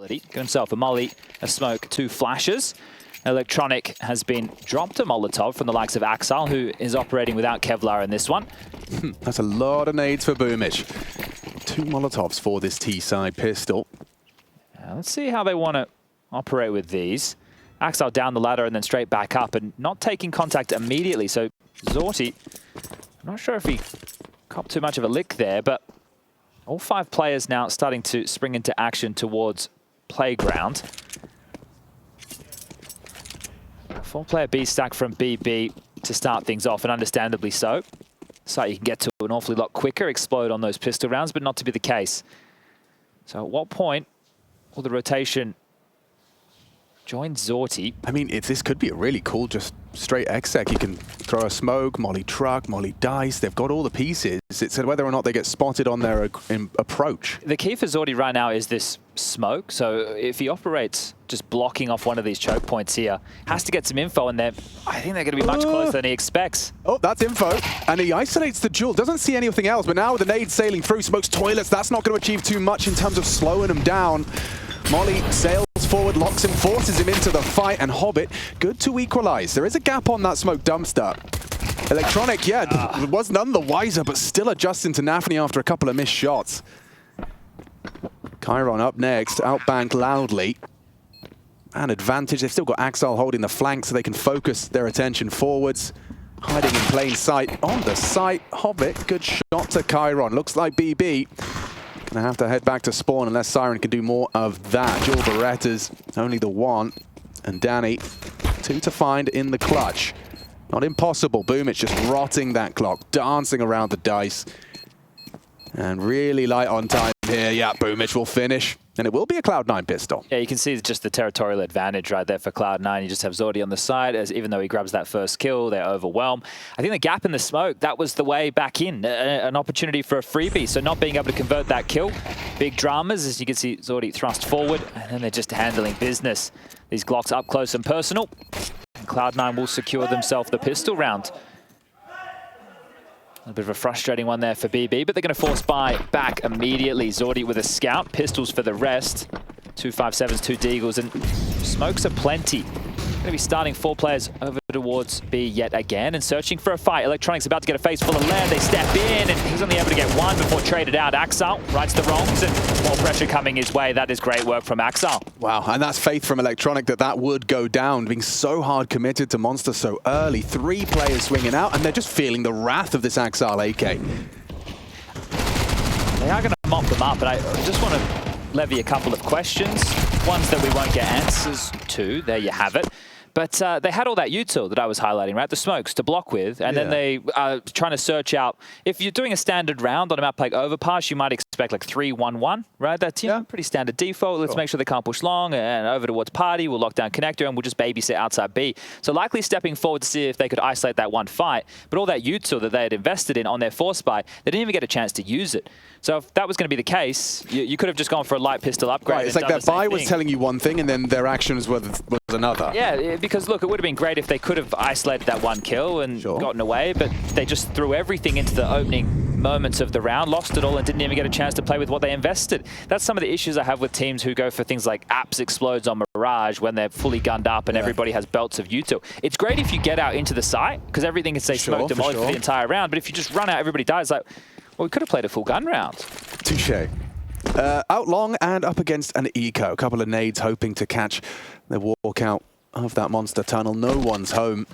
Got himself a molly, a smoke, 2 flashes. Electronic has been dropped a Molotov from the likes of Axel, who is operating without Kevlar in this one. That's a lot of nades for Boomich. 2 Molotovs for this T-side pistol. Let's see how they want to operate with these. Axel down the ladder and then straight back up and not taking contact immediately. So Zorti, I'm not sure if he copped too much of a lick there, but all 5 players now starting to spring into action towards Playground. 4-player B stack from BB to start things off, and understandably so. So you can get to an awfully lot quicker, explode on those pistol rounds, but not to be the case. So at what point will the rotation join Zorti? I mean, this could be a really cool, just straight exec. You can throw a smoke, molly truck, molly dice. They've got all the pieces. It's whether or not they get spotted on their approach. The key for Zorti right now is this smoke. So if he operates just blocking off one of these choke points here, has to get some info, and I think they're going to be much closer than he expects. Oh, that's info. And he isolates the jewel. Doesn't see anything else, but now with the nade sailing through, smokes toilets. That's not going to achieve too much in terms of slowing him down. Molly sails forward, locks him, forces him into the fight, and Hobbit, good to equalize. There is a gap on that smoke dumpster. Electronic, yeah, was none the wiser, but still adjusting to Nafny after a couple of missed shots. Chiron up next, outbanked loudly. An advantage, they've still got Axel holding the flank so they can focus their attention forwards. Hiding in plain sight on the site. Hobbit, good shot to Chiron. Looks like BB gonna have to head back to spawn unless Siren can do more of that. Dual Berettas, only the 1. And Danny, 2 to find in the clutch. Not impossible. Boomich just rotting that clock, dancing around the dice. And really light on time here. Yeah, Boomich will finish. And it will be a Cloud9 pistol. Yeah, you can see just the territorial advantage right there for Cloud9. You just have Zorti on the side, as even though he grabs that first kill, they're overwhelmed. I think the gap in the smoke, that was the way back in. An opportunity for a freebie, so not being able to convert that kill. Big dramas, as you can see Zorti thrust forward, and then they're just handling business. These Glocks up close and personal. And Cloud9 will secure themselves the pistol round. A bit of a frustrating one there for BB, but they're going to force buy back immediately. Zorti with a scout, pistols for the rest. 2 5.7s, 2 deagles, and smokes are plenty. Going to be starting 4 players over towards B yet again and searching for a fight. Electronic's about to get a face full of lead. They step in, and he's only able to get 1 before traded out. Axel rights the wrongs, and more pressure coming his way. That is great work from Axel. Wow, and that's faith from Electronic that would go down, being so hard committed to Monster so early. 3 players swinging out, and they're just feeling the wrath of this Axel AK. They are going to mop them up, but I just want to levy a couple of questions. Ones that we won't get answers to. There you have it. But they had all that util that I was highlighting, right? The smokes to block with, and then they are trying to search out. If you're doing a standard round on a map like Overpass, you might expect like 3-1-1, right? That's pretty standard default. Let's make sure they can't push long, and over towards party, we'll lock down connector, and we'll just babysit outside B. So likely stepping forward to see if they could isolate that one fight, but all that util that they had invested in on their force buy, they didn't even get a chance to use it. So if that was going to be the case, you could have just gone for a light pistol upgrade. Right, it's like their buy was telling you one thing, and then their actions was another. Yeah, because look, it would have been great if they could have isolated that 1 kill and gotten away, but they just threw everything into the opening moments of the round, lost it all, and didn't even get a chance to play with what they invested. That's some of the issues I have with teams who go for things like apps explodes on Mirage when they're fully gunned up and everybody has belts of util. It's great if you get out into the site, because everything can say smoke demolished for the entire round, but if you just run out, everybody dies. Like, well, we could have played a full gun round. Touché. Out long and up against an eco. A couple of nades hoping to catch the walkout of that monster tunnel. No one's home.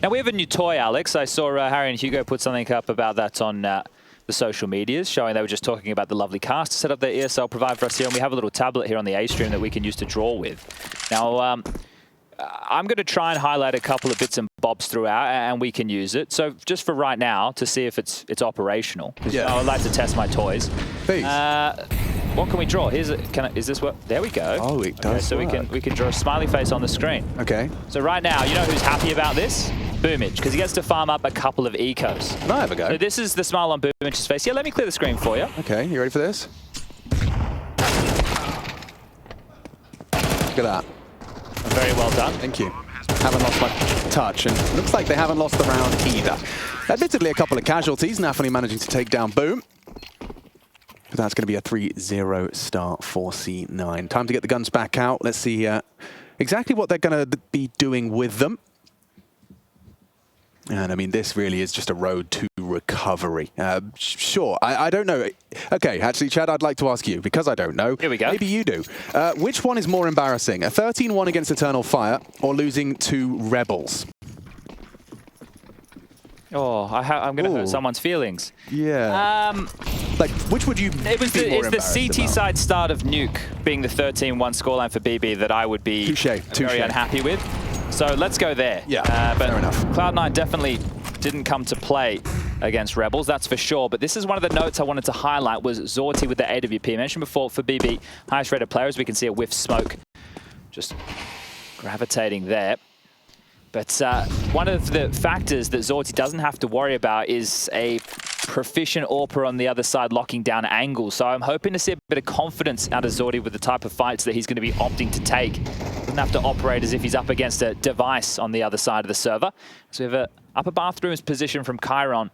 Now, we have a new toy, Alex. I saw Harry and Hugo put something up about that on the social medias, showing they were just talking about the lovely cast to set up their ESL provide for us here. And we have a little tablet here on the A stream that we can use to draw with. Now, I'm going to try and highlight a couple of bits and bobs throughout, and we can use it. So just for right now, to see if it's operational. I would like to test my toys. Please. What can we draw? Is this what? There we go. Oh, it does. So we can draw a smiley face on the screen. Okay. So right now, you know who's happy about this? Boomich, because he gets to farm up a couple of ecos. Can I have a go? So this is the smile on Boomich's face. Yeah, let me clear the screen for you. Okay, you ready for this? Look at that. Very well done. Thank you. Haven't lost my touch, and looks like they haven't lost the round either. Admittedly, a couple of casualties. Nafny managing to take down Boom. That's going to be a 3-0 start for C9. Time to get the guns back out. Let's see exactly what they're going to be doing with them. And I mean, this really is just a road to recovery. Sure, I don't know. Okay, actually, Chad, I'd like to ask you, because I don't know. Here we go. Maybe you do. Which one is more embarrassing, a 13-1 against Eternal Fire or losing to Rebels? Oh, I'm going to hurt someone's feelings. Yeah. Like, which would you It's the CT side start of Nuke being the 13-1 scoreline for BB that I would be very unhappy with. So let's go there. Yeah, but fair enough. Cloud9 definitely didn't come to play against Rebels, that's for sure. But this is one of the notes I wanted to highlight was Zorti with the AWP. I mentioned before for BB, highest rated players, we can see a whiff smoke just gravitating there. But one of the factors that Zorti doesn't have to worry about is a proficient AWPer on the other side locking down angles. So I'm hoping to see a bit of confidence out of Zorti with the type of fights that he's going to be opting to take. Doesn't have to operate as if he's up against a device on the other side of the server. So we have an upper bathrooms position from Chiron.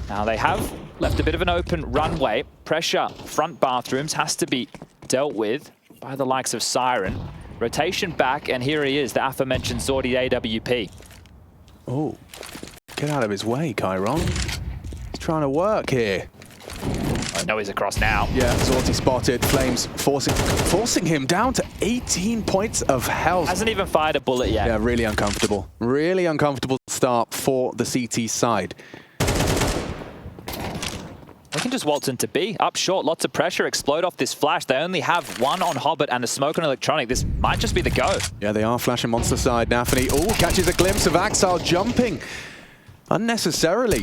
Now they have left a bit of an open runway. Pressure front bathrooms has to be dealt with by the likes of Siren. Rotation back, and here he is, the aforementioned Zorti AWP. Oh, get out of his way, Chiron. He's trying to work here. I know he's across now. Yeah, Zorti spotted. Flames forcing him down to 18 points of health. Hasn't even fired a bullet yet. Yeah, really uncomfortable. Really uncomfortable start for the CT side. We can just waltz into B. Up short, lots of pressure, explode off this flash. They only have one on Hobbit and a smoke on Electronic. This might just be the go. Yeah, they are flashing monster side. Nafany, catches a glimpse of Axel jumping unnecessarily.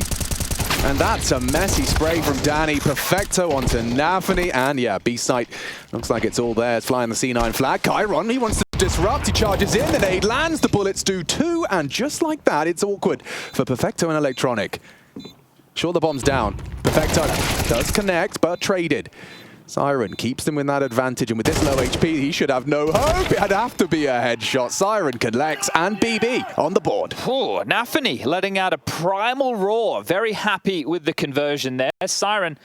And that's a messy spray from Danny. Perfecto onto Nafany. And yeah, B site looks like it's all there. It's flying the C9 flag. Chiron, he wants to disrupt. He charges in. The nade lands. The bullets do too. And just like that, it's awkward for Perfecto and Electronic. Sure, the bomb's down. Perfecto does connect, but traded. Siren keeps them with that advantage, and with this low HP, he should have no hope. It'd have to be a headshot. Siren collects, and BB on the board. Oh, Nafany letting out a primal roar. Very happy with the conversion there. Siren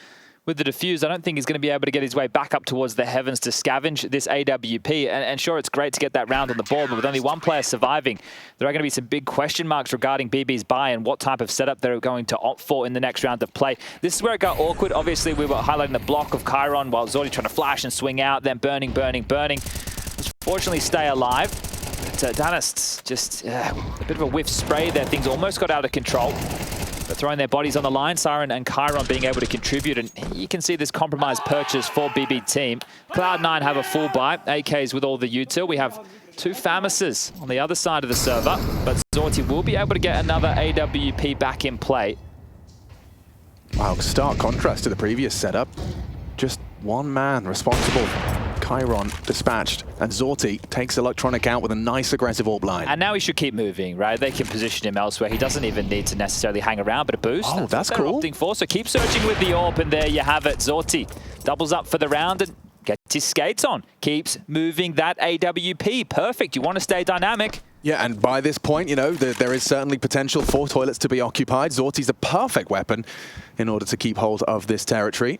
with the defuse, I don't think he's going to be able to get his way back up towards the heavens to scavenge this AWP. And sure, it's great to get that round on the board, but with only one player surviving, there are going to be some big question marks regarding BB's buy and what type of setup they're going to opt for in the next round of play. This is where it got awkward. Obviously, we were highlighting the block of Chiron while Zorti trying to flash and swing out, then burning. Fortunately, stay alive. But Danists just a bit of a whiff spray there. Things almost got out of control. But throwing their bodies on the line, Siren and Chiron being able to contribute, and you can see this compromised purchase for BB team. Cloud9 have a full buy, AKs with all the util. We have two Famises on the other side of the server, but Zorti will be able to get another AWP back in play. Wow, stark contrast to the previous setup. Just one man responsible. Chiron dispatched, and Zorti takes Electronic out with a nice aggressive AWP line. And now he should keep moving, right? They can position him elsewhere. He doesn't even need to necessarily hang around, but a boost. Oh, that's cool. Opting for. So keep searching with the AWP, and there you have it. Zorti doubles up for the round and gets his skates on. Keeps moving that AWP. Perfect. You want to stay dynamic. Yeah, and by this point, you know, there is certainly potential for toilets to be occupied. Zorti's the perfect weapon in order to keep hold of this territory.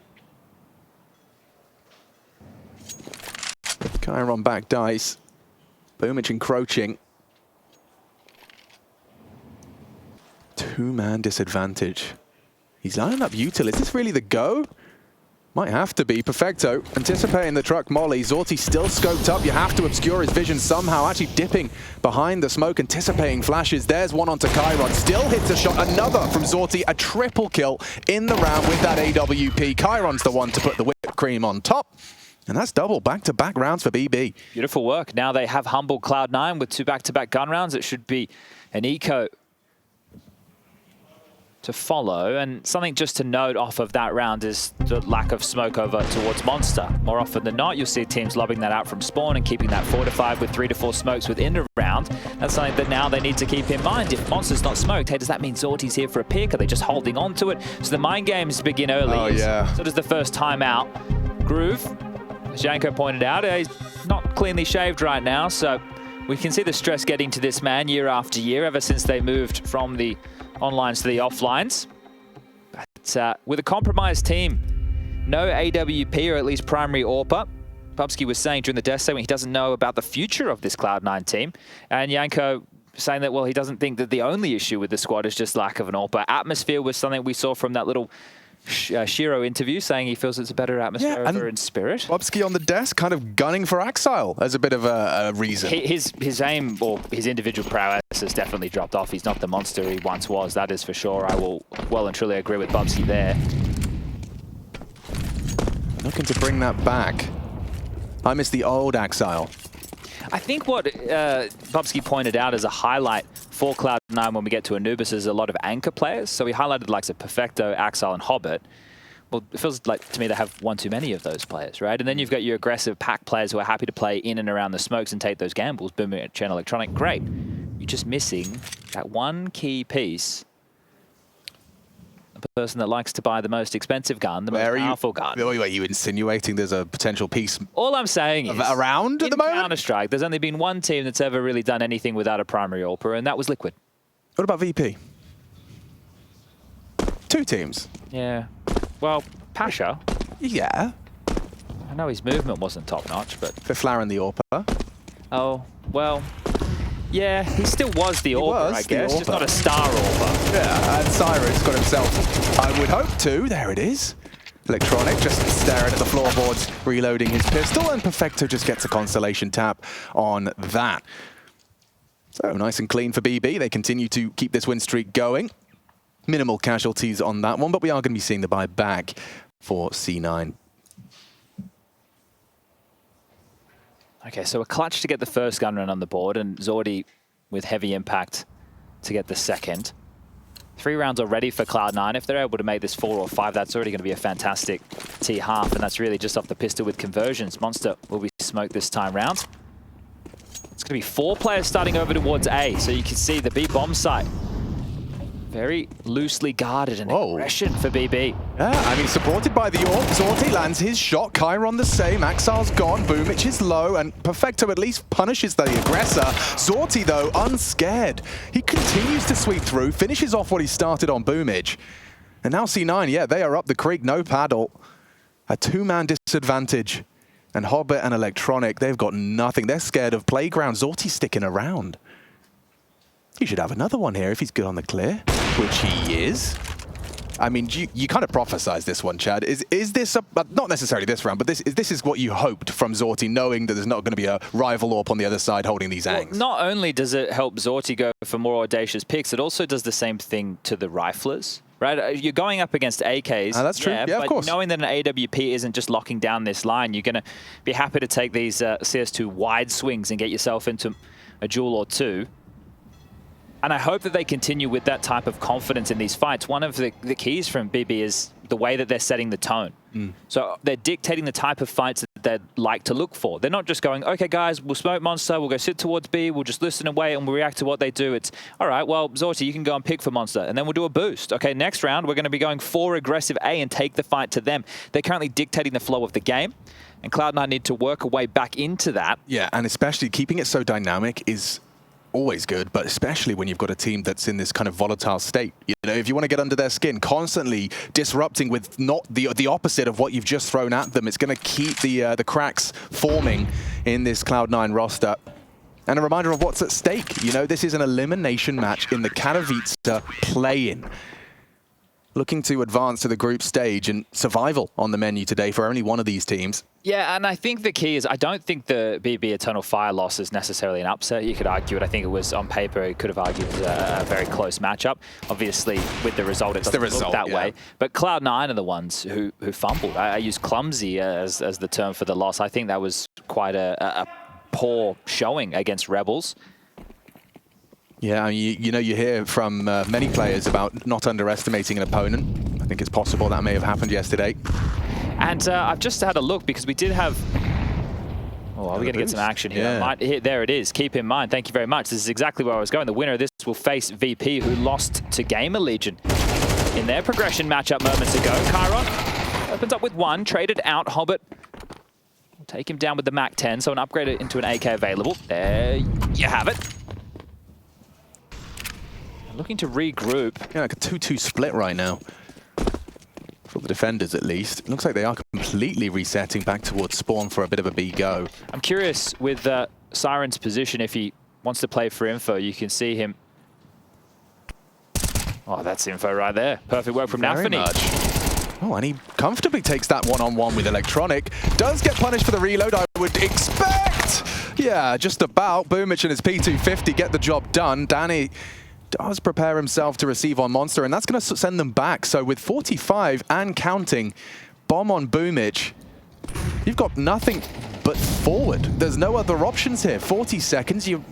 Chiron back dice. Boomich encroaching. Two-man disadvantage. He's lining up util. Is this really the go? Might have to be. Perfecto anticipating the truck molly. Zorti still scoped up. You have to obscure his vision somehow. Actually dipping behind the smoke, anticipating flashes. There's one onto Chiron. Still hits a shot. Another from Zorti. A triple kill in the round with that AWP. Chiron's the one to put the whipped cream on top. And that's double back-to-back rounds for BB. Beautiful work. Now they have humbled Cloud9 with two back-to-back gun rounds. It should be an eco to follow. And something just to note off of that round is the lack of smoke over towards Monster. More often than not, you'll see teams lobbing that out from spawn and keeping that fortified with 3 to 4 smokes within the round. That's something that now they need to keep in mind. If Monster's not smoked, hey, does that mean Zorti's here for a pick? Are they just holding on to it? So the mind games begin early. Oh, yeah. So does the first time out. Groove, as Janko pointed out, he's not cleanly shaved right now, so we can see the stress getting to this man year after year, ever since they moved from the onlines to the offlines. But with a compromised team, no AWP, or at least primary AWPer. Bubsky was saying during the desk segment he doesn't know about the future of this Cloud9 team. And Yanko saying that, well, he doesn't think that the only issue with the squad is just lack of an AWPer. Atmosphere was something we saw from that little Shiro interview, saying he feels it's a better atmosphere over in Spirit. Bubsky on the desk kind of gunning for Axile as a bit of a reason. His aim, or his individual prowess, has definitely dropped off. He's not the monster he once was, that is for sure. I will well and truly agree with Bubsky there. Looking to bring that back. I miss the old Axile. I think what Bubsky pointed out as a highlight for Cloud9 when we get to Anubis is a lot of anchor players. So he highlighted the likes of Perfecto, Axile, and Hobbit. Well, it feels like to me they have one too many of those players, right? And then you've got your aggressive pack players who are happy to play in and around the smokes and take those gambles. BOOM and Chain Electronic, great. You're just missing that one key piece. The person that likes to buy the most expensive gun, the most powerful gun. Are you insinuating there's a potential piece All I'm saying is, around at the moment? In Counter-Strike, there's only been one team that's ever really done anything without a primary AWPer, and that was Liquid. What about VP? 2 teams. Yeah. Well, Pasha. Yeah. I know his movement wasn't top-notch, but... Beflar and the AWPer. Oh, well... Yeah, he still was the AWPer, I guess, just not a star AWPer. Yeah, and Cyrus got himself, I would hope to. There it is. Electronic just staring at the floorboards, reloading his pistol, and Perfecto just gets a consolation tap on that. So nice and clean for BB. They continue to keep this win streak going. Minimal casualties on that one, but we are going to be seeing the buy back for C9. Okay, so a clutch to get the first gun run on the board, and Zordi with heavy impact to get the second. 3 rounds already for Cloud9. If they're able to make this 4 or 5, that's already going to be a fantastic T-half, and that's really just off the pistol with conversions. Monster will be smoked this time round. It's going to be 4 players starting over towards A, so you can see the B bomb site. Very loosely guarded and aggression for BB. Yeah, I mean, supported by the AWP. Zorti lands his shot. Chiron the same. Axile's gone. Boomich is low. And Perfecto at least punishes the aggressor. Zorti, though, unscared. He continues to sweep through, finishes off what he started on Boomich. And now C9, yeah, they are up the creek. No paddle. A 2-man disadvantage. And Hobbit and Electronic, they've got nothing. They're scared of Playground. Zorti's sticking around. He should have another one here if he's good on the clear, which he is. I mean, you kind of prophesized this one, Chad. Is this, not necessarily this round, but this is what you hoped from Zorti, knowing that there's not going to be a rival AWP on the other side holding these angs? Well, not only does it help Zorti go for more audacious picks, it also does the same thing to the riflers. Right, you're going up against AKs. That's true. Yeah, but of course. Knowing that an AWP isn't just locking down this line, you're going to be happy to take these CS2 wide swings and get yourself into a duel or 2. And I hope that they continue with that type of confidence in these fights. One of the keys from BB is the way that they're setting the tone. So they're dictating the type of fights that they'd like to look for. They're not just going, okay, guys, we'll smoke Monster, we'll go sit towards B, we'll just listen and wait, and we'll react to what they do. It's, all right, well, Zorti, you can go and pick for Monster, and then we'll do a boost. Okay, next round, we're going to be going for aggressive A and take the fight to them. They're currently dictating the flow of the game, and Cloud9 need to work a way back into that. Yeah, and especially keeping it so dynamic is always good, but especially when you've got a team that's in this kind of volatile state. You know, if you want to get under their skin, constantly disrupting with not the opposite of what you've just thrown at them, it's going to keep the cracks forming in this Cloud9 roster. And a reminder of what's at stake. You know, this is an elimination match in the Katowice play-in. Looking to advance to the group stage, and survival on the menu today for only one of these teams. Yeah, and I think the key is I don't think the BB Eternal Fire loss is necessarily an upset. You could argue it. I think it was, on paper, it could have argued it was a very close matchup. Obviously, with the result, it doesn't look that way. But Cloud9 are the ones who fumbled. I use clumsy as the term for the loss. I think that was quite a poor showing against Rebels. Yeah, you know, you hear from many players about not underestimating an opponent. I think it's possible that may have happened yesterday. And I've just had a look because we did have... Oh, are we going to get some action here? Yeah. There it is. Keep in mind. Thank you very much. This is exactly where I was going. The winner of this will face VP, who lost to Gamer Legion in their progression matchup moments ago. Chiron opens up with 1, traded out. Hobbit will take him down with the MAC-10, so an upgrade into an AK available. There you have it. Looking to regroup. Yeah, like a 2-2 split right now For the defenders, at least. It looks like they are completely resetting back towards spawn for a bit of a B go. I'm curious with Siren's position, if he wants to play for info, you can see him. Oh, that's info right there. Perfect work from Nafany. Oh, and he comfortably takes that one-on-one with Electronic. Does get punished for the reload, I would expect. Yeah, just about. Boomich and his P250 get the job done. Danny does prepare himself to receive on Monster, and that's going to send them back. So with 45 and counting, bomb on Boomich, you've got nothing but forward. There's no other options here. 40 seconds, you're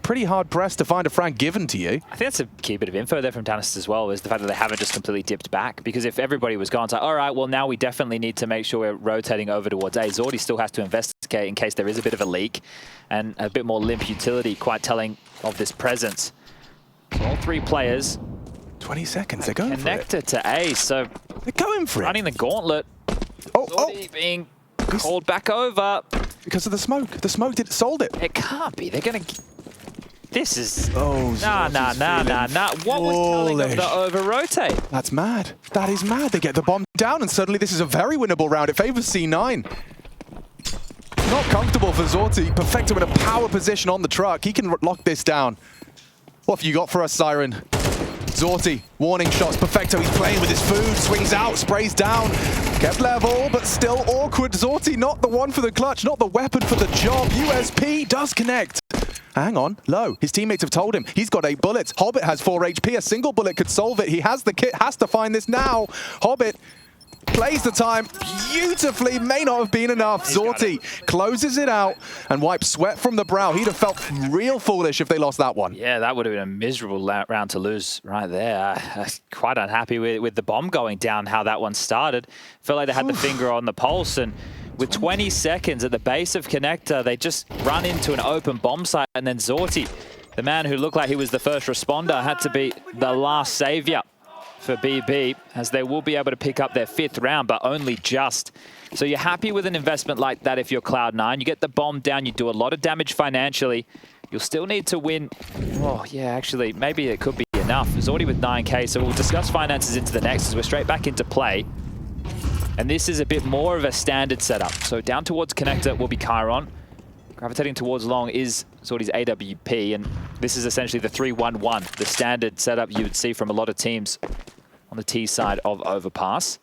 pretty hard pressed to find a frag given to you. I think that's a key bit of info there from Danis as well, is the fact that they haven't just completely dipped back. Because if everybody was gone, it's like, all right, well, now we definitely need to make sure we're rotating over towards A. Zordy still has to investigate in case there is a bit of a leak, and a bit more limp utility, quite telling of this presence. So all three players 20 seconds, they're going for it. Connected to A, so they're going for it. Running the gauntlet. Zordy being called back over. Because of the smoke. The smoke sold it. It can't be. They're going to... This is... Oh, nah. What was telling of the over-rotate? That's mad. That is mad. They get the bomb down, and suddenly this is a very winnable round. It favors C9. Not comfortable for Zorty. Perfecto in a power position on the truck. He can lock this down. What have you got for us, Siren? Zorty, warning shots. Perfecto, he's playing with his food. Swings out, sprays down. Kept level, but still awkward. Zorty, not the one for the clutch, not the weapon for the job. USP does connect. Hang on, low. His teammates have told him he's got 8 bullets. Hobbit has 4 HP. A single bullet could solve it. He has the kit, has to find this now. Hobbit plays the time beautifully, may not have been enough. Zorty closes it out and wipes sweat from the brow. He'd have felt real foolish if they lost that one. Yeah, that would have been a miserable round to lose right there. Quite unhappy with the bomb going down, how that one started. Felt like they had the finger on the pulse, and with 20 seconds at the base of Connector, they just run into an open bomb site, and then Zorty, the man who looked like he was the first responder, had to be the last savior for BB, as they will be able to pick up their 5th round, but only just. So you're happy with an investment like that if you're Cloud9. You get the bomb down, you do a lot of damage financially. You'll still need to win. Oh, yeah, actually, maybe it could be enough. It's already with 9K, so we'll discuss finances into the next as we're straight back into play. And this is a bit more of a standard setup. So down towards Connector will be Chiron. Gravitating towards long is Zordy's AWP, and this is essentially the 3-1-1, the standard setup you would see from a lot of teams on the T side of Overpass.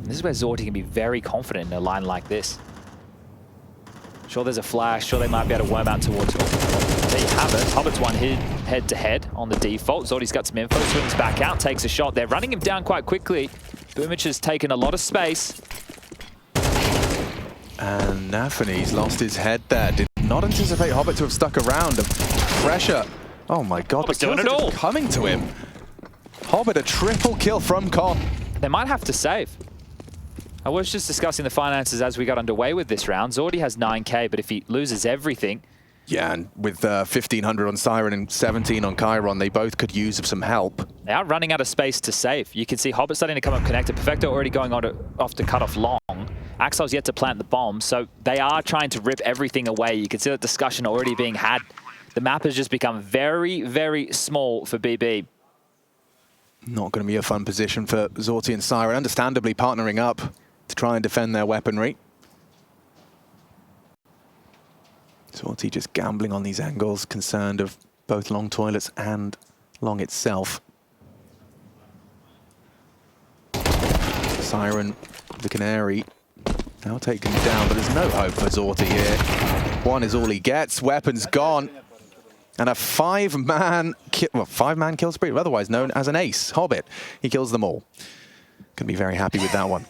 This is where Zordy can be very confident in a line like this. Sure, there's a flash. Sure, they might be able to worm out towards... There you have it. Hobbit's one hit head-to-head on the default. Zordy's got some info, swings back out, takes a shot. They're running him down quite quickly. Boomich has taken a lot of space. And Nafany's lost his head there. Did not anticipate Hobbit to have stuck around. The pressure. Oh my god, Hobbit's doing it all. Coming to him. Hobbit, a triple kill from Con. They might have to save. I was just discussing the finances as we got underway with this round. Zordy has 9K, but if he loses everything... Yeah, and with 1,500 on Siren and 17 on Chiron, they both could use some help. They are running out of space to save. You can see Hobbit starting to come up connected. Perfecto already going on off to cut off long. Axel's yet to plant the bomb, so they are trying to rip everything away. You can see that discussion already being had. The map has just become very, very small for BB. Not going to be a fun position for Zorty and Siren, understandably partnering up to try and defend their weaponry. Zorty just gambling on these angles, concerned of both long toilets and long itself. Siren, the Canary, now taken down, but there's no hope for Zorty here. One is all he gets, weapons gone. And a five-man kill spree, otherwise known as an ace. Hobbit, he kills them all. Can be very happy with that one.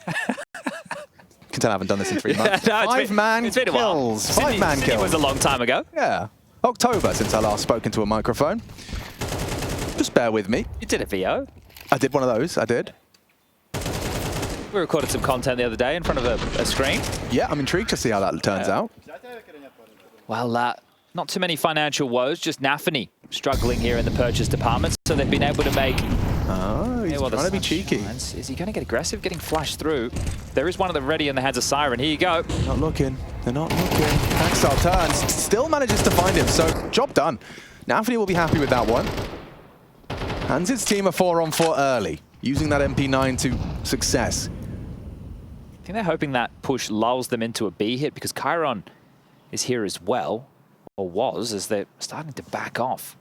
Can tell I haven't done this in 3 months. No, Five-man kills. Five-man kills. It was a long time ago. Yeah. October since I last spoke into a microphone. Just bear with me. You did a VO. I did one of those, I did. We recorded some content the other day in front of a screen. Yeah, I'm intrigued to see how that turns out. Well, not too many financial woes, just Nafany struggling here in the purchase department. So they've been able to make Oh, he's trying to be cheeky. Shines. Is he going to get aggressive? Getting flashed through. There is one of them ready in the hands of Siren. Here you go. Not looking. They're not looking. Axel turns. Still manages to find him. So, job done. Now Anthony will be happy with that one. Hands his team a 4-on-4 early, using that MP9 to success. I think they're hoping that push lulls them into a B hit because Chiron is here as well, or was, as they're starting to back off.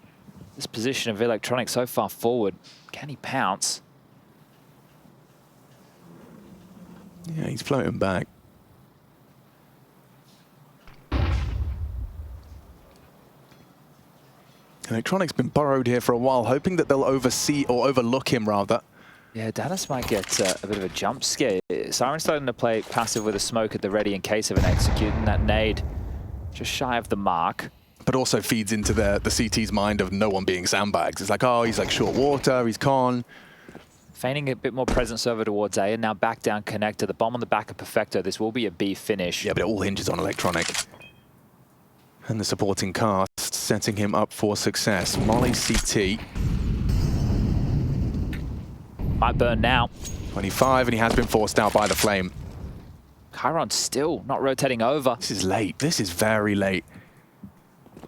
This position of Electronic so far forward. Can he pounce? Yeah, he's floating back. Electronic's been burrowed here for a while, hoping that they'll oversee or overlook him rather. Yeah, Dennis might get a bit of a jump scare. Siren's starting to play passive with a smoke at the ready in case of an execute, and that nade just shy of the mark. But also feeds into the CT's mind of no one being sandbags. It's like, oh, he's like short water, he's con. Feigning a bit more presence over towards A, and now back down connector. The bomb on the back of Perfecto. This will be a B finish. Yeah, but it all hinges on Electronic. And the supporting cast setting him up for success. Molly CT. Might burn now. 25, and he has been forced out by the flame. Chiron still not rotating over. This is late. This is very late.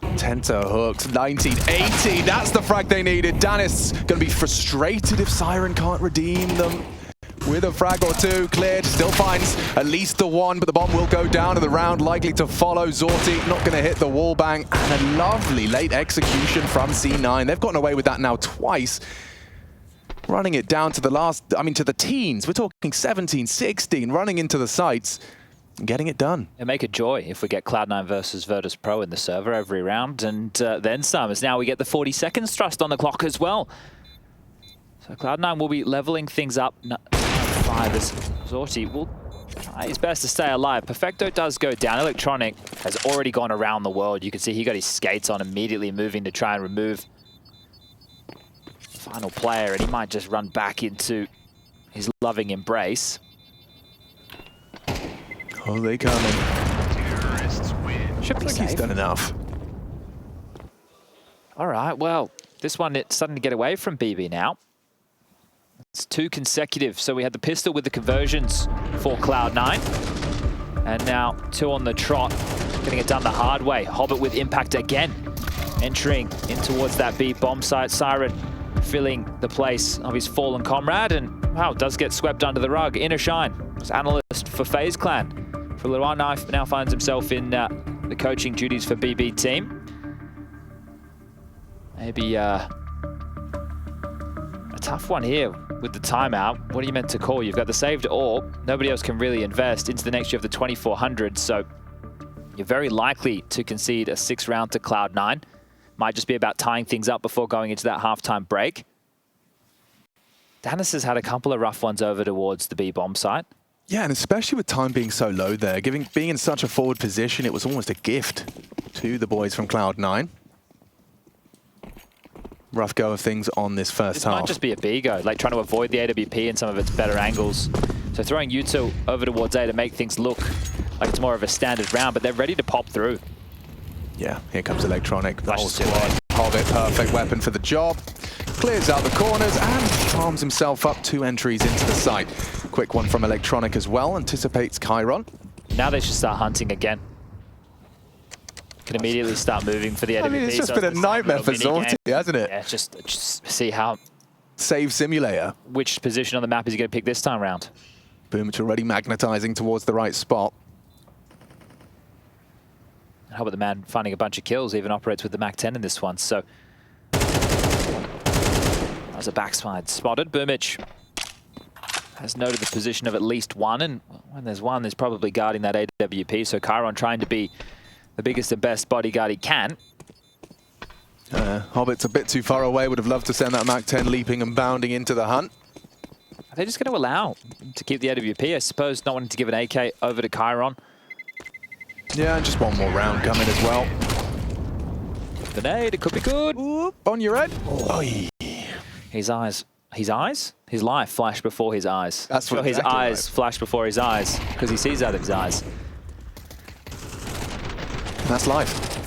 Tenta hooks, 1980. That's the frag they needed. Danis going to be frustrated if Siren can't redeem them. With a frag or two cleared, still finds at least the one, but the bomb will go down, and the round likely to follow. Zorti not going to hit the wall bang, and a lovely late execution from C9. They've gotten away with that now twice. Running it down to the last, to the teens. We're talking 17, 16, running into the sites. Getting it done. It'll make a joy if we get Cloud9 versus Virtus Pro in the server every round, and then some, as now we get the 40 seconds thrust on the clock as well. So Cloud9 will be leveling things up. 5 as Zorti will try his best to stay alive. Perfecto does go down. Electronic has already gone around the world. You can see he got his skates on, immediately moving to try and remove the final player, and he might just run back into his loving embrace. Oh, they coming. Should be safe. He's done enough. All right, well, this one, it's starting to get away from BB now. It's 2 consecutive. So we had the pistol with the conversions for Cloud9. And now 2 on the trot, getting it done the hard way. Hobbit with impact again. Entering in towards that B bomb site. Siren filling the place of his fallen comrade. And wow, does get swept under the rug. Inner Shine, as analyst for FaZe Clan. For a little while now finds himself in the coaching duties for BB team. Maybe a tough one here with the timeout. What are you meant to call? You've got the saved orb. Nobody else can really invest. Into the next year of the 2400, so you're very likely to concede a 6th round to Cloud9. Might just be about tying things up before going into that halftime break. Danis has had a couple of rough ones over towards the B bomb site. Yeah, and especially with time being so low there, being in such a forward position, it was almost a gift to the boys from Cloud9. Rough go of things on this first half. It might just be a B go, like trying to avoid the AWP and some of its better angles. So throwing Yuto over towards A to make things look like it's more of a standard round, but they're ready to pop through. Yeah, here comes Electronic. The whole Flashes squad. Hobbit, perfect weapon for the job. Clears out the corners and charms himself up 2 entries into the site. Quick one from Electronic as well, anticipates Chiron. Now they should start hunting again. Can immediately start moving for the AWP. I mean, it's just been a nightmare for Zorti, hasn't it? Yeah, just see how... Save simulator. Which position on the map is he going to pick this time round? Boom, it's already magnetizing towards the right spot. How about the man finding a bunch of kills, even operates with the Mac-10 in this one, so... That was a backslide spotted. Boomich has noted the position of at least one, and when there's one, there's probably guarding that AWP, so Chiron trying to be the biggest and best bodyguard he can. Hobbit's a bit too far away, would have loved to send that Mac-10 leaping and bounding into the hunt. Are they just going to allow to keep the AWP? I suppose not wanting to give an AK over to Chiron. Yeah, and just one more round coming as well. The nade, it could be good. Oop, on your head. Oh. His eyes? His life flashed before his eyes. That's what his exactly eyes flashed before his eyes, because he sees out of his eyes. And that's life.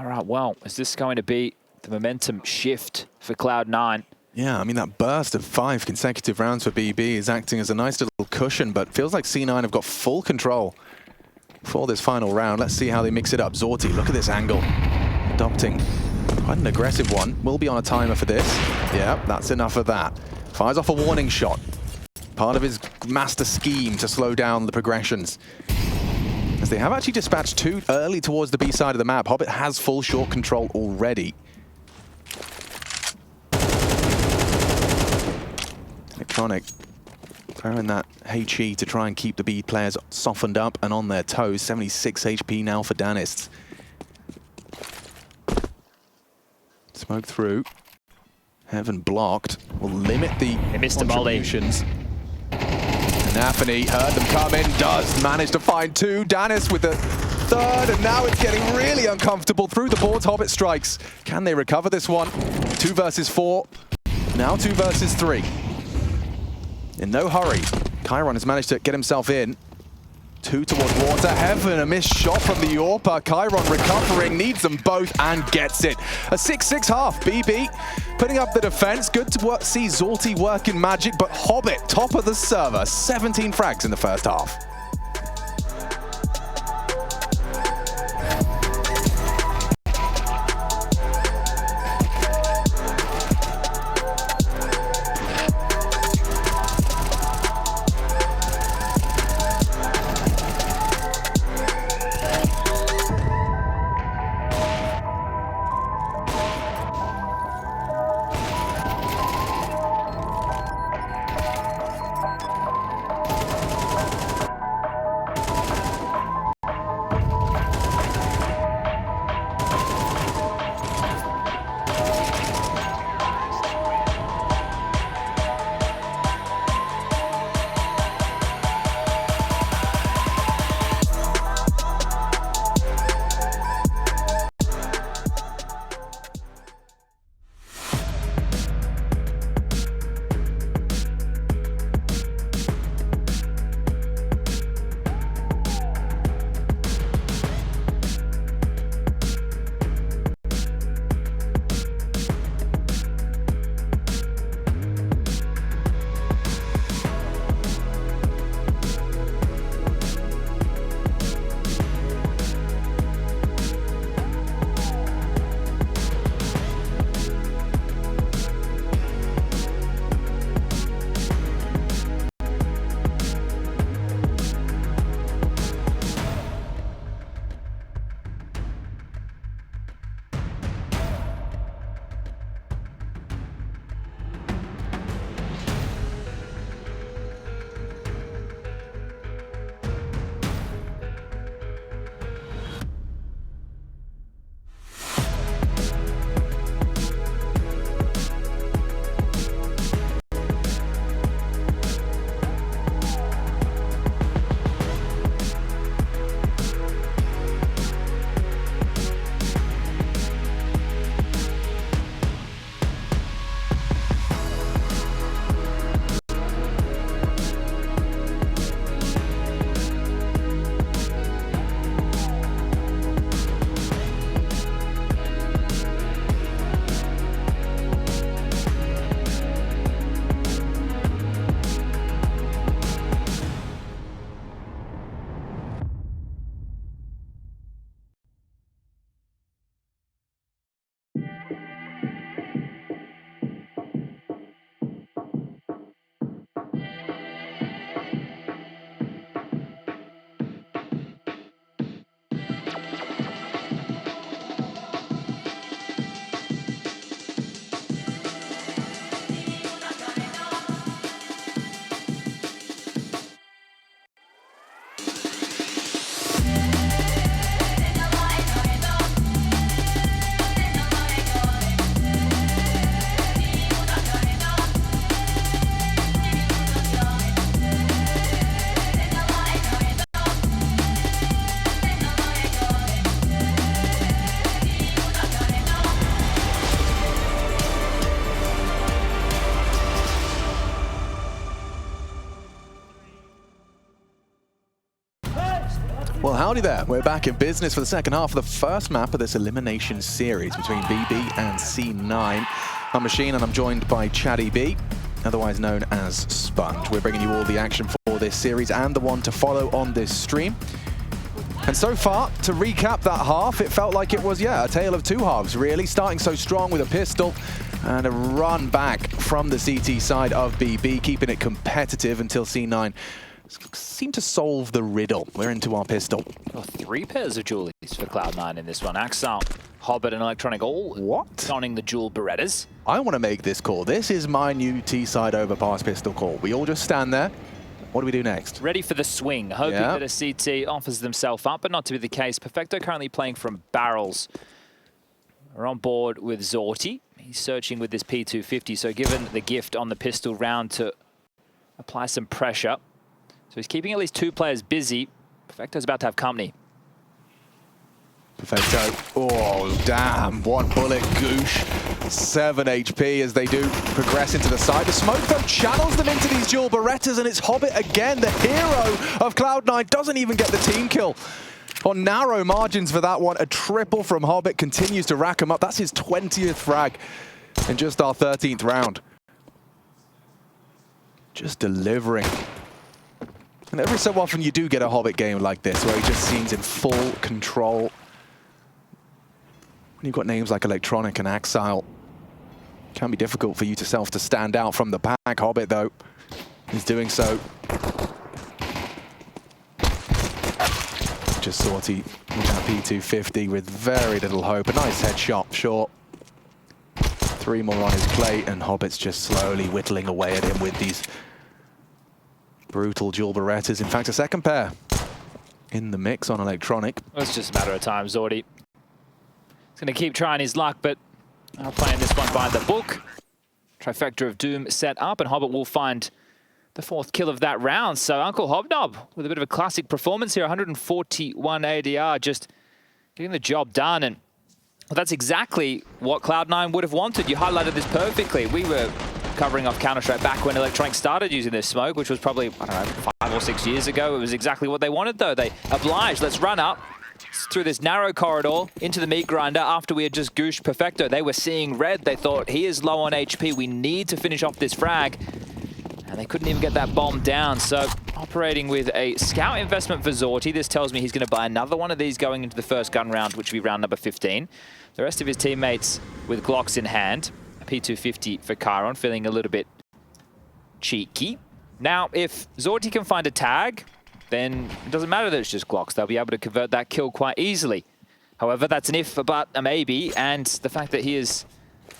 All right, well, is this going to be the momentum shift for Cloud9? Yeah, I mean, that burst of 5 consecutive rounds for BB is acting as a nice little cushion, but feels like C9 have got full control for this final round. Let's see how they mix it up. Zorti, look at this angle. Adopting quite an aggressive one. Will be on a timer for this. Yeah, that's enough of that. Fires off a warning shot. Part of his master scheme to slow down the progressions. As they have actually dispatched 2 early towards the B side of the map. Hobbit has full short control already. Electronic throwing that HE to try and keep the B players softened up and on their toes. 76 HP now for Danists. Smoke through. Heaven blocked. Will limit the contributions. Anthony heard them come in, does manage to find 2. Danis with the 3rd, and now it's getting really uncomfortable through the boards. Hobbit strikes. Can they recover this one? 2 versus 4. Now 2 versus 3. In no hurry. Chiron has managed to get himself in. 2 towards water. Heaven, a missed shot from the AWPer. Chiron recovering, needs them both and gets it. A 6-6 half. BB putting up the defense. Good to see Zorti working magic, but Hobbit, top of the server. 17 frags in the first half. Howdy there. We're back in business for the second half of the first map of this elimination series between BB and C9. I'm Machine and I'm joined by Chatty B, otherwise known as Sponge. We're bringing you all the action for this series and the one to follow on this stream. And so far, to recap that half, it felt like it was, a tale of two halves, really. Starting so strong with a pistol and a run back from the CT side of BB, keeping it competitive until C9 seemed to solve the riddle. We're into our pistol. Oh, 3 pairs of Julies for Cloud9 in this one. Axel, Hobbit, and Electronic all donning the Jewel Berettas. I want to make this call. This is my new T-side overpass pistol call. We all just stand there. What do we do next? Ready for the swing, hoping that a CT offers themselves up, but not to be the case. Perfecto currently playing from barrels. We're on board with Zorti. He's searching with this P250, so given the gift on the pistol round to apply some pressure. So he's keeping at least 2 players busy. Perfecto's about to have company. Perfecto. Oh, damn. 1 bullet, goosh. 7 HP as they do progress into the side. The smoke, though, channels them into these dual Berettas, and it's Hobbit again, the hero of Cloud9, doesn't even get the team kill. On narrow margins for that one, a triple from Hobbit continues to rack him up. That's his 20th frag in just our 13th round. Just delivering. And every so often you do get a Hobbit game like this, where he just seems in full control. When you've got names like Electronic and Axile, it can be difficult for you to stand out from the pack. Hobbit, though, is doing so. Just Sorty with that P250 with very little hope. A nice headshot, short. 3 more on his plate, and Hobbit's just slowly whittling away at him with these brutal dual Berettas. In fact, a second pair in the mix on Electronic. Well, it's just a matter of time, Zorti. He's going to keep trying his luck, but playing this one by the book. Trifecta of Doom set up, and Hobbit will find the 4th kill of that round. So Uncle Hobnob with a bit of a classic performance here. 141 ADR, just getting the job done. And well, that's exactly what Cloud9 would have wanted. You highlighted this perfectly. We were covering off Counter-Strike back when Electronic started using this smoke, which was probably, I don't know, 5 or 6 years ago. It was exactly what they wanted, though. They obliged. Let's run up through this narrow corridor into the meat grinder after we had just gooshed Perfecto. They were seeing red. They thought, he is low on HP. We need to finish off this frag. And they couldn't even get that bomb down. So operating with a scout investment for Zorti. This tells me he's going to buy another one of these going into the first gun round, which will be round number 15. The rest of his teammates with Glocks in hand. P250 for Chiron, feeling a little bit cheeky. Now, if Zorti can find a tag, then it doesn't matter that it's just Glocks. They'll be able to convert that kill quite easily. However, that's an if, but a maybe. And the fact that he is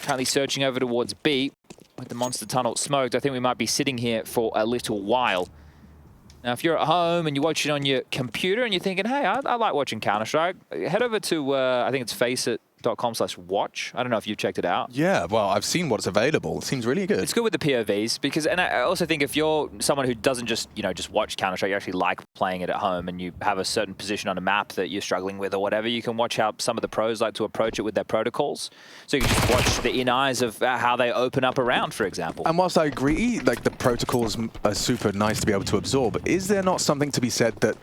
currently searching over towards B with the monster tunnel smoked, I think we might be sitting here for a little while. Now, if you're at home and you're watching on your computer and you're thinking, hey, I like watching Counter-Strike, head over to, I think it's faceit.com/watch. I don't know if you've checked it out. Yeah, well, I've seen what's available. It seems really good. It's good with the POVs because, and I also think if you're someone who doesn't just, just watch Counter-Strike, you actually like playing it at home and you have a certain position on a map that you're struggling with or whatever, you can watch how some of the pros like to approach it with their protocols. So you can just watch the in-eyes of how they open up a round, for example. And whilst I agree, like the protocols are super nice to be able to absorb, is there not something to be said that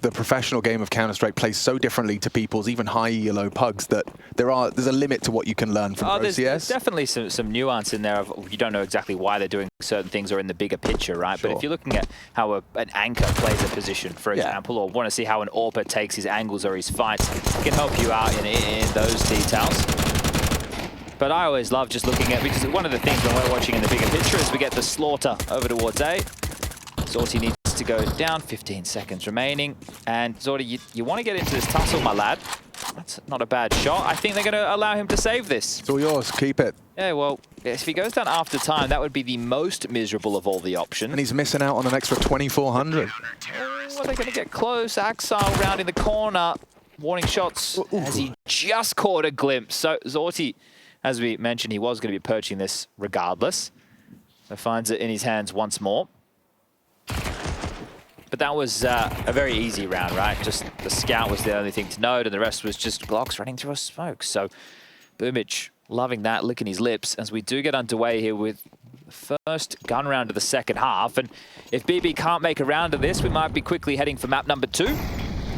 the professional game of Counter-Strike plays so differently to people's even high elo pugs that there's a limit to what you can learn from OCS? There's definitely some nuance in there of you don't know exactly why they're doing certain things or in the bigger picture, right? Sure. But if you're looking at how an anchor plays a position, for example, or want to see how an AWPer takes his angles or his fights, it can help you out in those details. But I always love just looking at, because one of the things when we're watching in the bigger picture is we get the slaughter over towards A. Zorti needs to go down, 15 seconds remaining. And Zorti, you want to get into this tussle, my lad. That's not a bad shot. I think they're going to allow him to save this. It's all yours. Keep it. Yeah, well, if he goes down after time, that would be the most miserable of all the options. And he's missing out on an extra 2,400. Well, they're going to get close. Axile rounding the corner. Warning shots as he just caught a glimpse. So Zorti, as we mentioned, he was going to be purchasing this regardless. So finds it in his hands once more. But that was a very easy round, right? Just the scout was the only thing to note, and the rest was just Glocks running through a smoke. So Boomich loving that, licking his lips, as we do get underway here with the first gun round of the second half. And if BB can't make a round of this, we might be quickly heading for map number 2.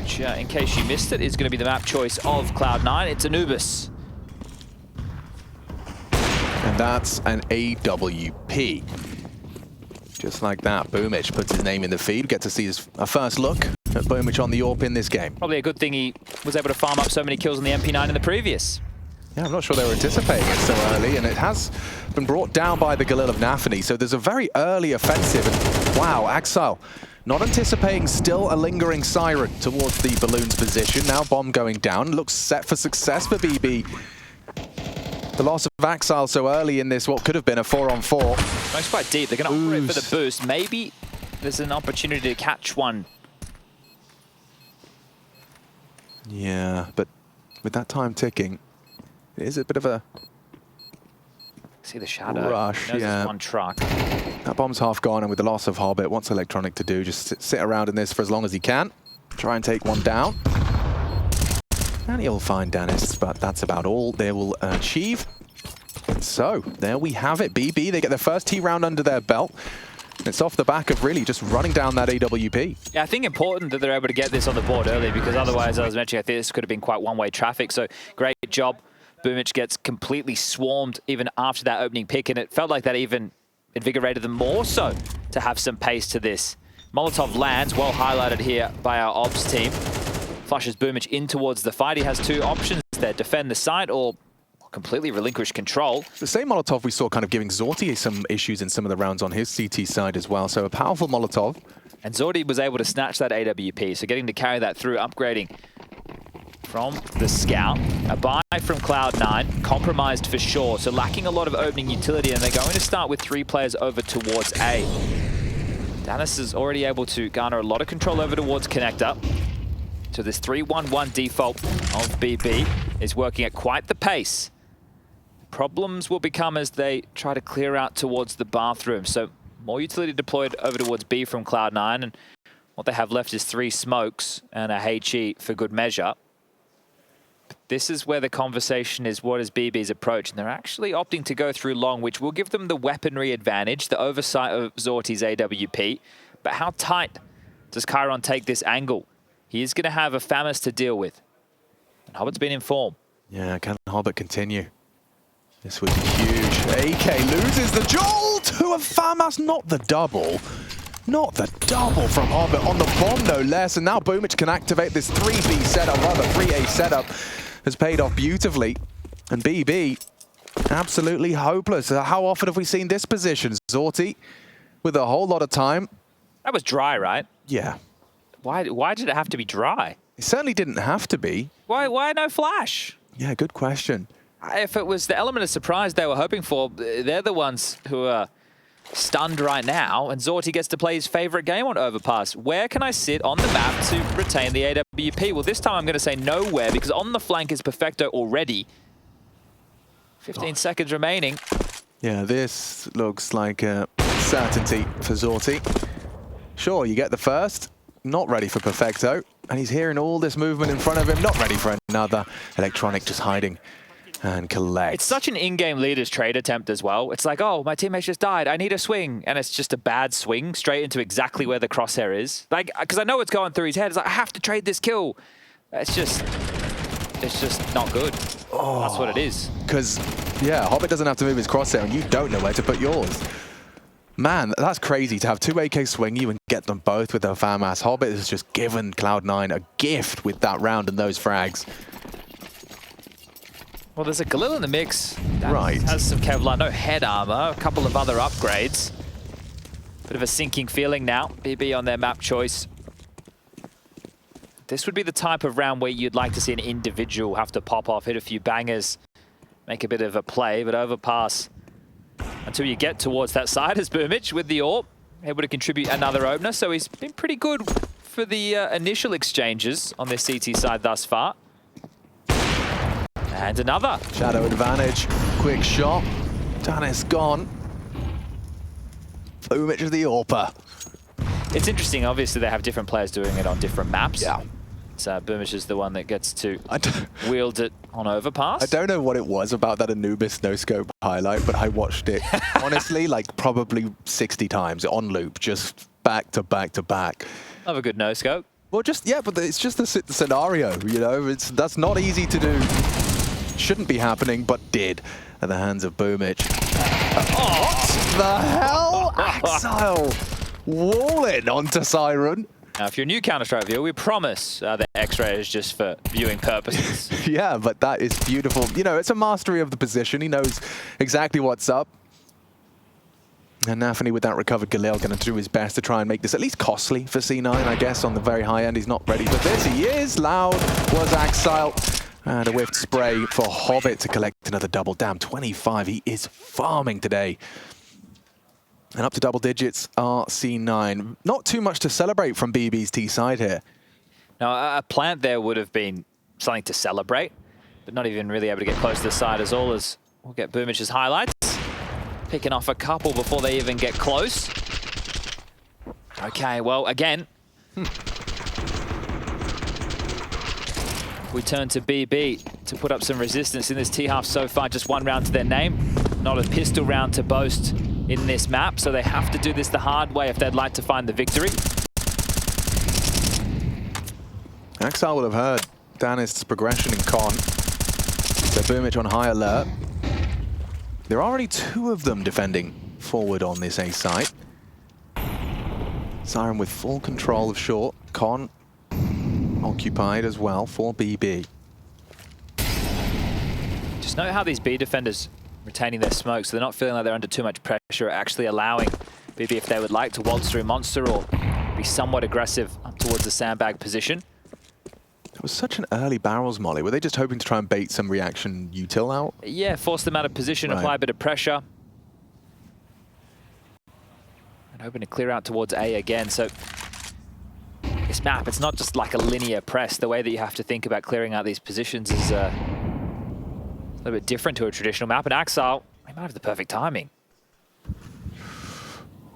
which, in case you missed it, is going to be the map choice of Cloud9. It's Anubis. And that's an AWP. Just like that, Boomich puts his name in the feed. Get to see a first look at Boomich on the AWP in this game. Probably a good thing he was able to farm up so many kills on the MP9 in the previous. Yeah, I'm not sure they were anticipating it so early, and it has been brought down by the Galil of Nafany. So there's a very early offensive, and wow, Exile not anticipating, still a lingering siren towards the balloon's position. Now bomb going down, looks set for success for BB. The loss of Exile so early in this, what could have been a 4-on-4. It's quite deep. They're going to operate for the boost. Maybe there's an opportunity to catch one. Yeah, but with that time ticking, it is a bit of a see the shadow. Rush, yeah. One truck. That bomb's half gone, and with the loss of Hobbit, what's Electronic to do? Just sit around in this for as long as he can. Try and take one down. And he'll find Dennis, but that's about all they will achieve. So, there we have it. BB, they get their first T round under their belt. It's off the back of really just running down that AWP. Yeah, I think important that they're able to get this on the board early, because otherwise, as I was mentioning, I think this could have been quite one-way traffic. So, great job. Boomich gets completely swarmed even after that opening pick, and it felt like that even invigorated them more so to have some pace to this. Molotov lands, well highlighted here by our ops team. Flushes Boomich in towards the fight. He has two options there: defend the site or completely relinquish control. The same Molotov we saw kind of giving Zorti some issues in some of the rounds on his CT side as well. So a powerful Molotov. And Zorti was able to snatch that AWP, so getting to carry that through, upgrading from the Scout. A buy from Cloud9, compromised for sure, so lacking a lot of opening utility, and they're going to start with 3 players over towards A. Dennis is already able to garner a lot of control over towards Connector. So this 3-1-1 default of BB is working at quite the pace. Problems will become as they try to clear out towards the bathroom. So more utility deployed over towards B from Cloud9, and what they have left is 3 smokes and a HE for good measure. But this is where the conversation is, what is BB's approach? And they're actually opting to go through long, which will give them the weaponry advantage, the oversight of Zorti's AWP. But how tight does Chiron take this angle? He is going to have a FAMAS to deal with. And Hobbit's been informed. Yeah, can Hobbit continue? This would be huge. AK loses the jolt to a FAMAS, not the double. Not the double from Hobbit on the bomb, no less. And now Boomich can activate this 3B setup, rather 3A setup. Has paid off beautifully. And BB, absolutely hopeless. How often have we seen this position? Zorti with a whole lot of time. That was dry, right? Yeah. Why did it have to be dry? It certainly didn't have to be. Why no flash? Yeah, good question. If it was the element of surprise they were hoping for, they're the ones who are stunned right now, and Zorti gets to play his favorite game on Overpass. Where can I sit on the map to retain the AWP? Well, this time I'm going to say nowhere, because on the flank is Perfecto already. 15 seconds remaining. Yeah, this looks like a certainty for Zorti. Sure, you get the first. Not ready for Perfecto. And he's hearing all this movement in front of him. Not ready for another. Electronic just hiding and collect. It's such an in-game leader's trade attempt as well. It's like, oh, my teammate just died. I need a swing. And it's just a bad swing straight into exactly where the crosshair is. Like, because I know what's going through his head. It's like, I have to trade this kill. It's just not good. Oh, that's what it is. Because, yeah, Hobbit doesn't have to move his crosshair, and you don't know where to put yours. Man, that's crazy to have 2 AK swing you and get them both with a FAMAS. Hobbit has just given Cloud9 a gift with that round and those frags. Well, there's a Galil in the mix. That right. Has some Kevlar, no head armor, a couple of other upgrades. Bit of a sinking feeling now. BB on their map choice. This would be the type of round where you'd like to see an individual have to pop off, hit a few bangers, make a bit of a play, but Overpass until you get towards that side as Boomich with the AWP, able to contribute another opener. So he's been pretty good for the initial exchanges on their CT side thus far. And another. Shadow advantage, quick shot. Dennis gone. Boomich is the AWPer. It's interesting, obviously they have different players doing it on different maps. Yeah. So Boomich is the one that gets to wield it on Overpass. I don't know what it was about that Anubis no-scope highlight, but I watched it, honestly, like probably 60 times on loop, just back to back to back. Love a good no-scope. Well, but it's just the scenario, you know? That's not easy to do. Shouldn't be happening, but did at the hands of Boomich. What the hell? Exile walling onto Siren. Now, if you're a new Counter-Strike viewer, we promise the X-ray is just for viewing purposes. Yeah, but that is beautiful. You know, it's a mastery of the position. He knows exactly what's up. And Nafany, with that recovered Galil, going to do his best to try and make this at least costly for C9, I guess, on the very high end. He's not ready for this. He is. Loud was Axile. And a whiffed spray for Hobbit to collect another double. Damn, 25. He is farming today. And up to double digits are C9. Not too much to celebrate from BB's T side here. Now, a plant there would have been something to celebrate, but not even really able to get close to the side as all as we'll get Boomich's highlights. Picking off a couple before they even get close. Okay, well, again, we turn to BB to put up some resistance in this T-half so far. Just one round to their name. Not a pistol round to boast in this map, so they have to do this the hard way if they'd like to find the victory. Axile will have heard Danist's progression in con. So Boomich on high alert. There are already two of them defending forward on this A site. Siren with full control of short. Con occupied as well for BB. Just note how these B defenders retaining their smoke, so they're not feeling like they're under too much pressure, actually allowing BB, if they would like, to waltz through Monster or be somewhat aggressive up towards the sandbag position. It was such an early barrels molly. Were they just hoping to try and bait some reaction util out? Yeah, force them out of position, right. Apply a bit of pressure. And hoping to clear out towards A again. So this map, it's not just like a linear press. The way that you have to think about clearing out these positions is a little bit different to a traditional map. And Axile, he might have the perfect timing.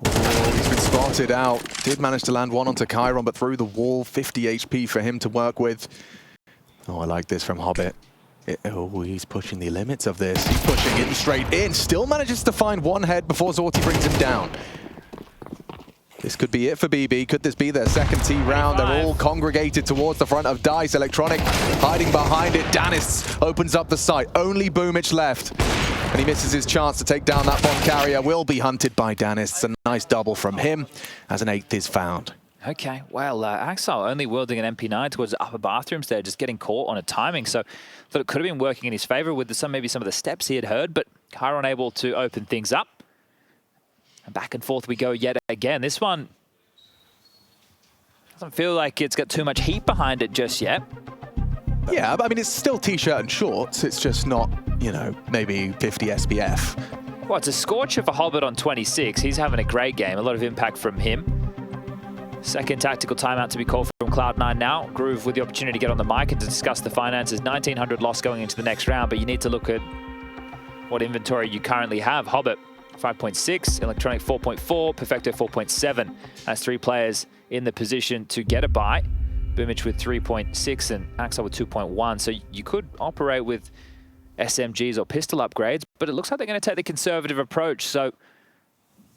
Oh, he's been spotted out. Did manage to land one onto Chiron, but through the wall, 50 HP for him to work with. Oh, I like this from Hobbit. Oh, he's pushing the limits of this. He's pushing in straight in. Still manages to find one head before Zorti brings him down. This could be it for BB. Could this be their second T round? They're all congregated towards the front of DICE. Electronic hiding behind it. Danist opens up the site. Only Boomich left. And he misses his chance to take down that bomb carrier. Will be hunted by Danist. A nice double from him as an 8th is found. Okay, well, Axile only wielding an MP9 towards the upper bathrooms there, just getting caught on a timing. So thought it could have been working in his favor with maybe some of the steps he had heard, but Chiron able to open things up. And back and forth we go yet again. This one doesn't feel like it's got too much heat behind it just yet. Yeah, but I mean, it's still T-shirt and shorts. It's just not, you know, maybe 50 SPF. Well, it's a scorcher for Hobbit on 26. He's having a great game. A lot of impact from him. Second tactical timeout to be called from Cloud9 now. Groove with the opportunity to get on the mic and to discuss the finances. 1,900 loss going into the next round, but you need to look at what inventory you currently have. Hobbit 5.6, Electronic 4.4, Perfecto 4.7. That's 3 players in the position to get a buy. Boomich with 3.6 and Axile with 2.1. So you could operate with SMGs or pistol upgrades, but it looks like they're going to take the conservative approach. So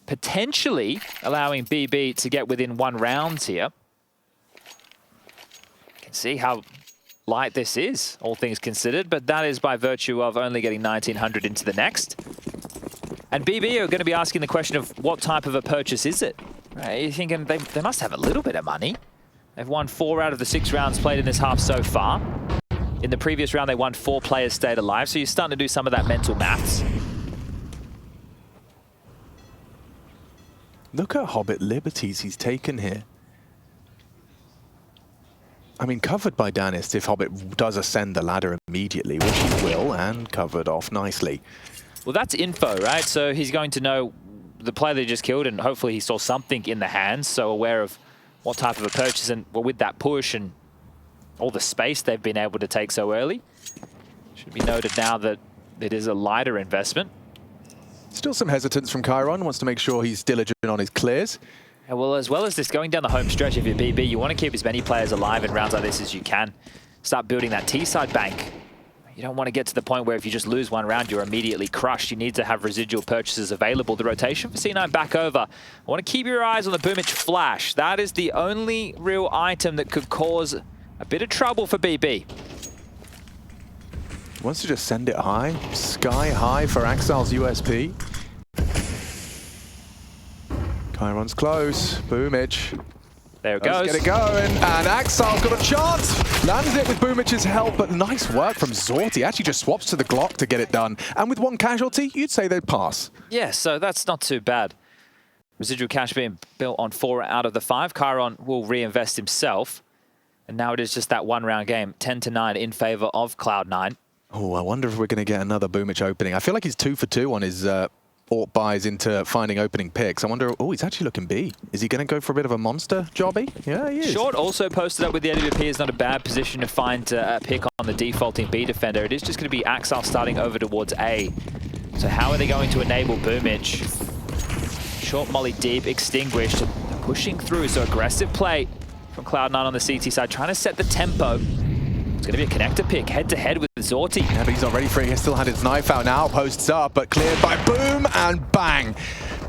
potentially allowing BB to get within 1 round here. You can see how light this is, all things considered, but that is by virtue of only getting 1,900 into the next. And BB are going to be asking the question of what type of a purchase is it? Right, you're thinking they must have a little bit of money. They've won 4 out of the 6 rounds played in this half so far. In the previous round, they won 4 players stayed alive, so you're starting to do some of that mental maths. Look at Hobbit liberties he's taken here. I mean, covered by Danist if Hobbit does ascend the ladder immediately, which he will, and covered off nicely. Well, that's info, right? So he's going to know the player they just killed, and hopefully he saw something in the hands, so aware of what type of a purchase. And well, with that push and all the space they've been able to take so early, should be noted now that it is a lighter investment. Still some hesitance from Chiron, wants to make sure he's diligent on his clears. And well, as well as this, going down the home stretch, if you're BB, you want to keep as many players alive in rounds like this as you can. Start building that T-side bank. You don't want to get to the point where if you just lose one round, you're immediately crushed. You need to have residual purchases available. The rotation for C9 back over. I want to keep your eyes on the Boomich Flash. That is the only real item that could cause a bit of trouble for BB. Wants to just send it high, sky high for Axal's USP. Chiron's close, Boomich. There it goes. Let's get it going, and Axal's got a chance. Lands it with Boomich's help, but nice work from Zorti. Actually just swaps to the Glock to get it done. And with one casualty, you'd say they'd pass. Yeah, so that's not too bad. Residual cash being built on 4 out of the 5. Chiron will reinvest himself. And now it is just that one-round game, 10-9 in favor of Cloud9. Oh, I wonder if we're going to get another Boomich opening. I feel like he's 2 for 2 on his AWP buys into finding opening picks. I wonder, oh, he's actually looking B. Is he going to go for a bit of a monster jobby? Yeah, he is. Short also posted up with the AWP is not a bad position to find a pick on the defaulting B defender. It is just going to be Axal starting over towards A. So how are they going to enable Boomich? Short molly deep, extinguished, pushing through. So aggressive play from Cloud9 on the CT side, trying to set the tempo. It's going to be a connector pick, head-to-head with Zorti. Yeah, but he's not ready for it. He still had his knife out now, posts up, but cleared by Boom, and bang!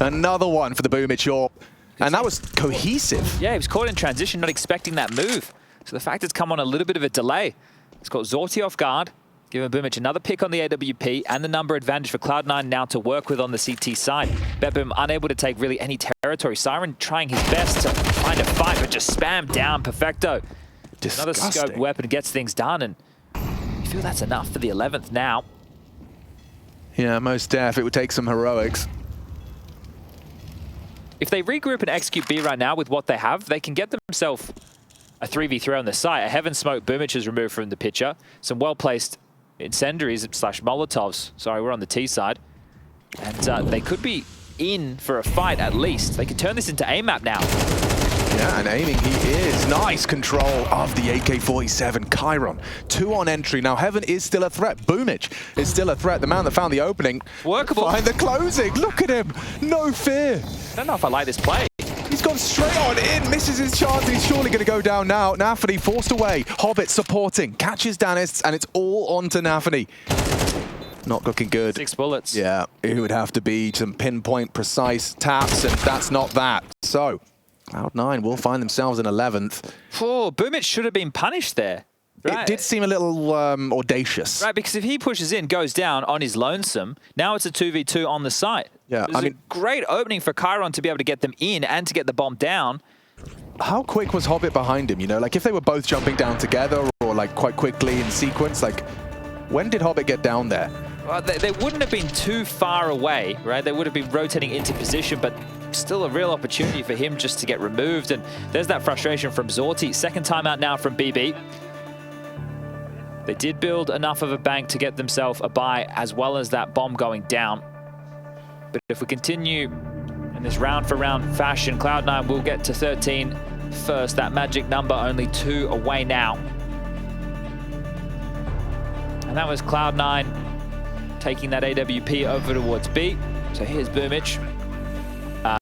Another one for the Boomich AWP. And that was cohesive. Yeah, he was caught in transition, not expecting that move. So the fact it's come on a little bit of a delay. It's got Zorti off guard, giving Boomich another pick on the AWP, and the number advantage for Cloud9 now to work with on the CT side. BetBoom unable to take really any territory. Siren trying his best to find a fight, but just spam down Perfecto. Disgusting. Another scoped weapon gets things done, and you feel that's enough for the 11th now. Yeah, most def. It would take some heroics. If they regroup and execute B right now with what they have, they can get themselves a 3v3 on the site. A Heaven Smoke Boomich is removed from the picture. Some well-placed incendiaries / Molotovs. Sorry, we're on the T side. And they could be in for a fight at least. They could turn this into A-map now. Yeah, and aiming he is. Nice control of the AK-47. Chiron, 2 on entry. Now, Heaven is still a threat. Boomich is still a threat. The man that found the opening. Workable. Find the closing. Look at him. No fear. I don't know if I like this play. He's gone straight on in. Misses his chance. He's surely going to go down now. Nafany forced away. Hobbit supporting. Catches Danists, and it's all on to Nafany. Not looking good. 6 bullets. Yeah, it would have to be some pinpoint precise taps, and that's not that. So Cloud9 will find themselves in 11th. Oh, Boomich should have been punished there. Right. It did seem a little audacious. Right, because if he pushes in, goes down on his lonesome, now it's a 2v2 on the site. Yeah, There's a great opening for Chiron to be able to get them in and to get the bomb down. How quick was Hobbit behind him? You know, like if they were both jumping down together or like quite quickly in sequence, like when did Hobbit get down there? Well, they wouldn't have been too far away, right? They would have been rotating into position, but still a real opportunity for him just to get removed. And there's that frustration from Zorti. Second timeout now from BB. They did build enough of a bank to get themselves a buy, as well as that bomb going down. But if we continue in this round-for-round fashion, Cloud9 will get to 13 first. That magic number only 2 away now. And that was Cloud9 taking that AWP over towards B. So here's Boomich.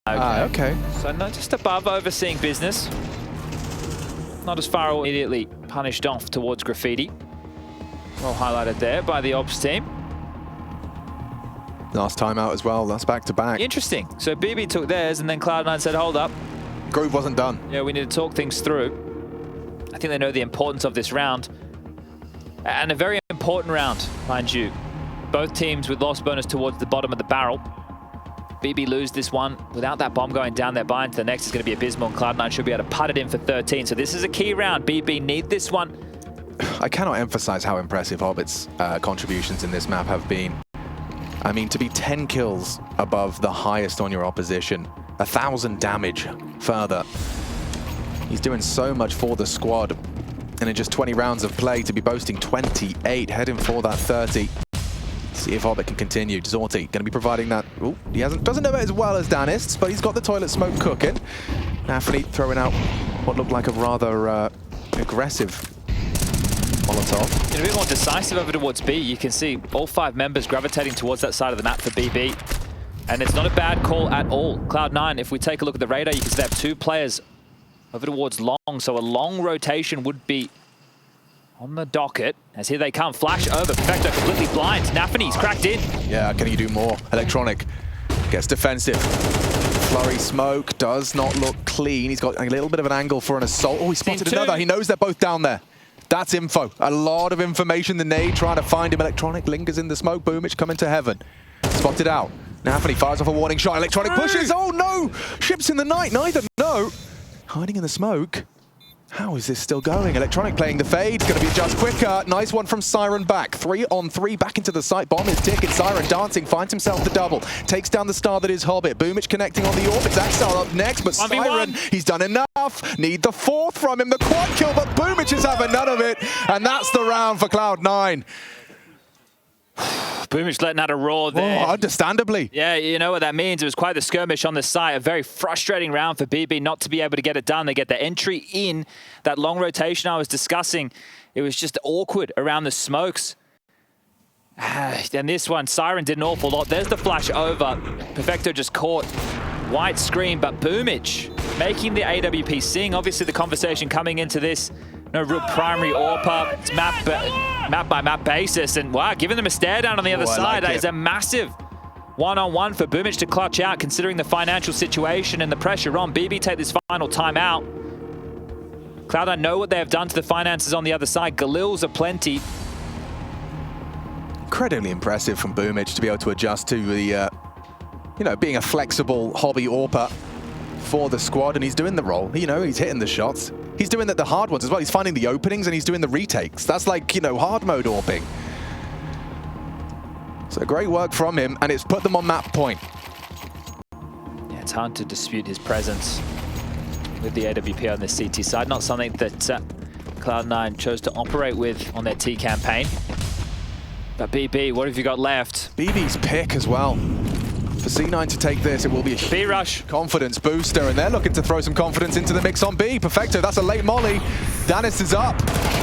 Okay. So no, just above, overseeing business. Not as far away, immediately punished off towards Graffiti. Well highlighted there by the ops team. Last time out as well. That's back to back. Interesting. So BB took theirs, and then Cloud9 said, hold up. Groove wasn't done. Yeah, we need to talk things through. I think they know the importance of this round. And a very important round, mind you. Both teams with loss bonus towards the bottom of the barrel. BB lose this one without that bomb going down their buy into the next is going to be abysmal, and Cloud9 should be able to put it in for 13. So this is a key round. BB need this one. I cannot emphasize how impressive Hobbit's contributions in this map have been. I mean, to be 10 kills above the highest on your opposition, 1,000 damage further. He's doing so much for the squad. And in just 20 rounds of play to be boasting 28, heading for that 30. See if Hobbit can continue. Zorti going to be providing that. Ooh, he doesn't know it as well as Danists, but he's got the toilet smoke cooking. Nafany throwing out what looked like a rather aggressive Molotov. A bit more decisive over towards B. You can see all 5 members gravitating towards that side of the map for BB. And it's not a bad call at all. Cloud9, if we take a look at the radar, you can see they have 2 players over towards long. So a long rotation would be on the docket, as here they come. Flash over, Perfecto completely blind. Nafany's cracked in. Yeah, can he do more? Electronic gets defensive. Flurry smoke does not look clean. He's got a little bit of an angle for an assault. Oh, he spotted another. He knows they're both down there. That's info. A lot of information. The nade trying to find him. Electronic lingers in the smoke. Boomich coming to heaven. Spotted out. Nafany fires off a warning shot. Electronic pushes. Oh no! Ships in the night. Neither. No. Hiding in the smoke. How is this still going? Electronic playing the fade. Going to be just quicker. Nice one from Siren back. 3 on 3 back into the site. Bomb is ticking. Siren dancing. Finds himself the double. Takes down the star that is Hobbit. Boomich connecting on the orbit. Axel up next, but Siren, he's done enough. Need the 4th from him. The quad kill, but Boomich is having none of it. And that's the round for Cloud9. Boomich letting out a roar there. Oh, understandably. Yeah, you know what that means. It was quite the skirmish on the site. A very frustrating round for BB not to be able to get it done. They get the entry in. That long rotation I was discussing, it was just awkward around the smokes. And this one, Siren did an awful lot. There's the flash over. Perfecto just caught. White screen, but Boomich making the AWP sing. Obviously, the conversation coming into this, no real primary AWP. It's map by map basis. And wow, giving them a stare down on the other side. That is a massive one-on-one for Boomich to clutch out, considering the financial situation and the pressure on. BB take this final timeout. Cloud9 know what they have done to the finances on the other side. Galils aplenty. Incredibly impressive from Boomich to be able to adjust to the, being a flexible hobby AWPer for the squad, and he's doing the role. He's hitting the shots. He's doing the hard ones as well. He's finding the openings and he's doing the retakes. That's like, hard mode AWPing. So great work from him, and it's put them on map point. Yeah, it's hard to dispute his presence with the AWP on the CT side. Not something that Cloud9 chose to operate with on their T campaign. But BB, what have you got left? BB's pick as well. For C9 to take this, it will be a B rush confidence booster, and they're looking to throw some confidence into the mix on B. Perfecto, that's a late molly. Danis is up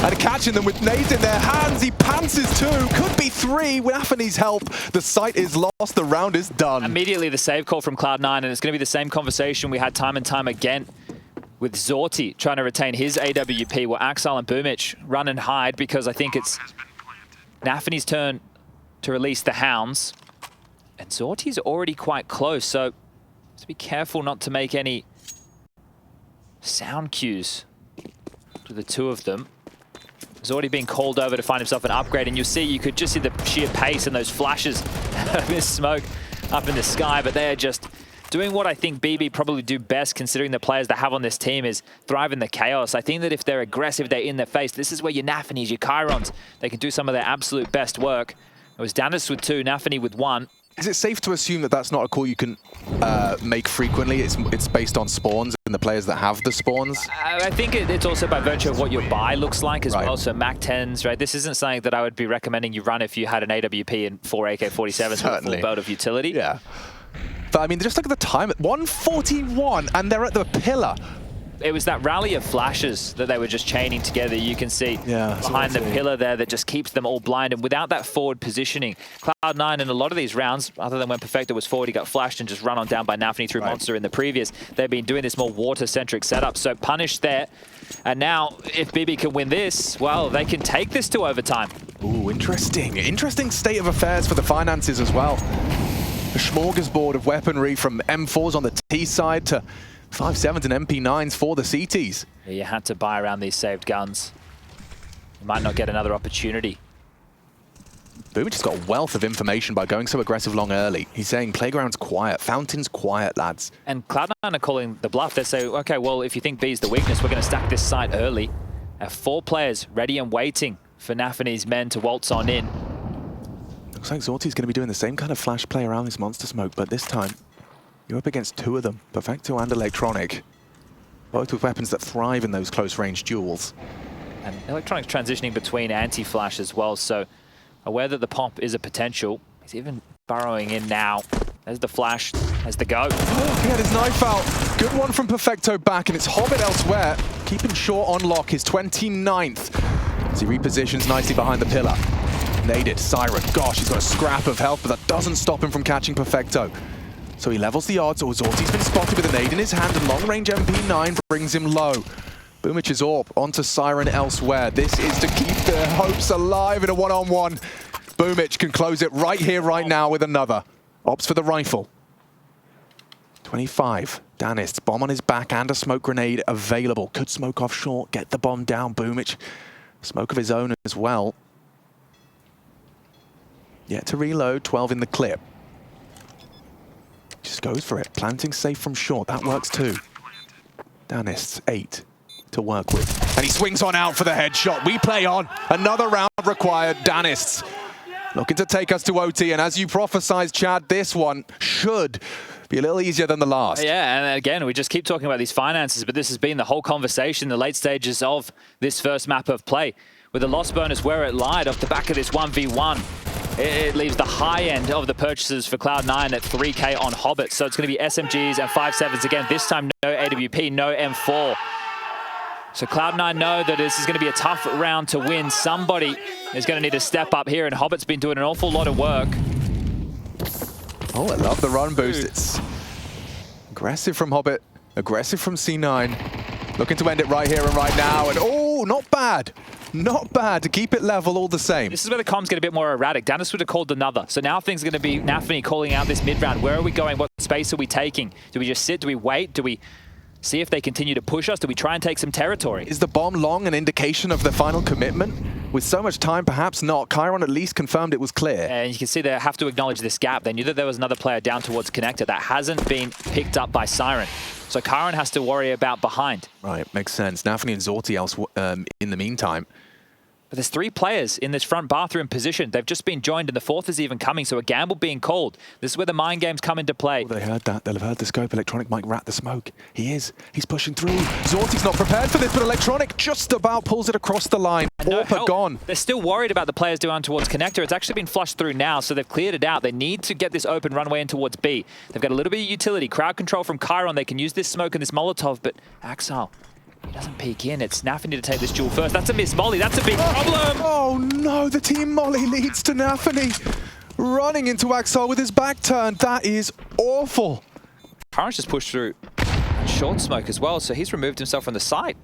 and catching them with nades in their hands. He pantses 2, could be 3 with Nafany's help. The site is lost, the round is done. Immediately the save call from Cloud9, and it's going to be the same conversation we had time and time again with Zorti trying to retain his AWP, where Axel and Boomich run and hide, because I think it's Nafany's turn to release the hounds. And Zorti's already quite close, so just be careful not to make any sound cues to the two of them. Zorti being called over to find himself an upgrade, and you could just see the sheer pace and those flashes of this smoke up in the sky, but they are just doing what I think BB probably do best, considering the players they have on this team, is thrive in the chaos. I think that if they're aggressive, they're in their face. This is where your Nafany's, your Chirons, they can do some of their absolute best work. It was Danis with 2, Nafany with 1. Is it safe to assume that that's not a call you can make frequently? It's based on spawns and the players that have the spawns? I think it's also by virtue of what your buy looks like as well. So Mac 10s, right? This isn't something that I would be recommending you run if you had an AWP and 4 AK-47s with a full belt of utility. Yeah. But I mean, just look at the time, at 1:41, and they're at the pillar. It was that rally of flashes that they were just chaining together. You can see behind the pillar there that just keeps them all blind. And without that forward positioning, Cloud9 in a lot of these rounds, other than when Perfecto was forward, he got flashed and just run on down by Nafany through Monster in the previous. They've been doing this more water-centric setup. So punished there. And now, if BB can win this, well, they can take this to overtime. Ooh, interesting. Interesting state of affairs for the finances as well. A smorgasbord of weaponry from M4s on the T side to 5.7s and MP9s for the CTs. Yeah, you had to buy around these saved guns. You might not get another opportunity. Boomich has got a wealth of information by going so aggressive long early. He's saying playground's quiet, fountain's quiet, lads. And Cloud9 are calling the bluff. They say, okay, well, if you think B's the weakness, we're going to stack this site early. Have 4 players ready and waiting for Nafany's men to waltz on in. Looks like Zorti's going to be doing the same kind of flash play around this monster smoke, but this time you're up against 2 of them, Perfecto and Electronic. Both with weapons that thrive in those close-range duels. And Electronic's transitioning between anti-flash as well, so aware that the pop is a potential. He's even burrowing in now. There's the flash, there's the go. Oh, he had his knife out. Good one from Perfecto back, and it's Hobbit elsewhere. Keeping short on lock, his 29th. As he repositions nicely behind the pillar. Naded, Siren, gosh, he's got a scrap of health, but that doesn't stop him from catching Perfecto. So he levels the odds. Zorti's been spotted with a nade in his hand, and long-range MP9 brings him low. Boomic's AWP onto Siren elsewhere. This is to keep their hopes alive in a one-on-one. Boomic can close it right here, right now with another. Opts for the rifle. 25. Danist, bomb on his back and a smoke grenade available. Could smoke off short, get the bomb down. Boomic, smoke of his own as well. Yet to reload, 12 in the clip. Just goes for it. Planting safe from short, that works too. Danist, 8 to work with. And he swings on out for the headshot. We play on. Another round required. Danist looking to take us to OT. And as you prophesized, Chad, this one should be a little easier than the last. Yeah, and again, we just keep talking about these finances, but this has been the whole conversation in the late stages of this first map of play. With the loss bonus where it lied off the back of this 1v1, it leaves the high end of the purchases for Cloud9 at 3K on Hobbit. So it's going to be SMGs and 5.7s again. This time, no AWP, no M4. So Cloud9 know that this is going to be a tough round to win. Somebody is going to need to step up here, and Hobbit's been doing an awful lot of work. Oh, I love the run boost. It's aggressive from Hobbit, aggressive from C9. Looking to end it right here and right now. And oh, not bad. Not bad to keep it level all the same. This is where the comms get a bit more erratic. Dennis would have called another. So now things are going to be Nafany calling out this mid-round. Where are we going? What space are we taking? Do we just sit? Do we wait? Do we see if they continue to push us? Do we try and take some territory? Is the bomb long an indication of the final commitment? With so much time, perhaps not. Chiron at least confirmed it was clear. And you can see they have to acknowledge this gap. They knew that there was another player down towards connector that hasn't been picked up by Siren. So Chiron has to worry about behind. Right, makes sense. Nafany and Zorti else in the meantime. But there's 3 players in this front bathroom position. They've just been joined, and the 4th is even coming, so a gamble being called. This is where the mind games come into play. Oh, they heard that. They'll have heard the scope. Electronic might rat the smoke. He is. He's pushing through. Zorti's not prepared for this, but Electronic just about pulls it across the line. Orpa gone. They're still worried about the players down towards connector. It's actually been flushed through now, so they've cleared it out. They need to get this open runway in towards B. They've got a little bit of utility. Crowd control from Chiron. They can use this smoke and this Molotov, but Axel, he doesn't peek in. It's Nafany to take this duel first. That's a miss Molly. That's a big problem. Oh no, the team Molly leads to Nafany. Running into Axel with his back turned. That is awful. Chiron's just pushed through short smoke as well, so he's removed himself from the site.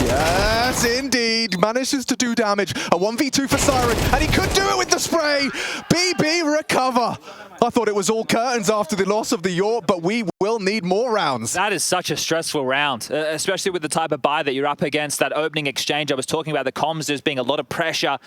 Yes, indeed. Manages to do damage. A 1v2 for Siren, and he could do it with the spray. BB recover. I thought it was all curtains after the loss of the York, but we will need more rounds. That is such a stressful round, especially with the type of buy that you're up against. That opening exchange I was talking about, the comms, there's being a lot of pressure.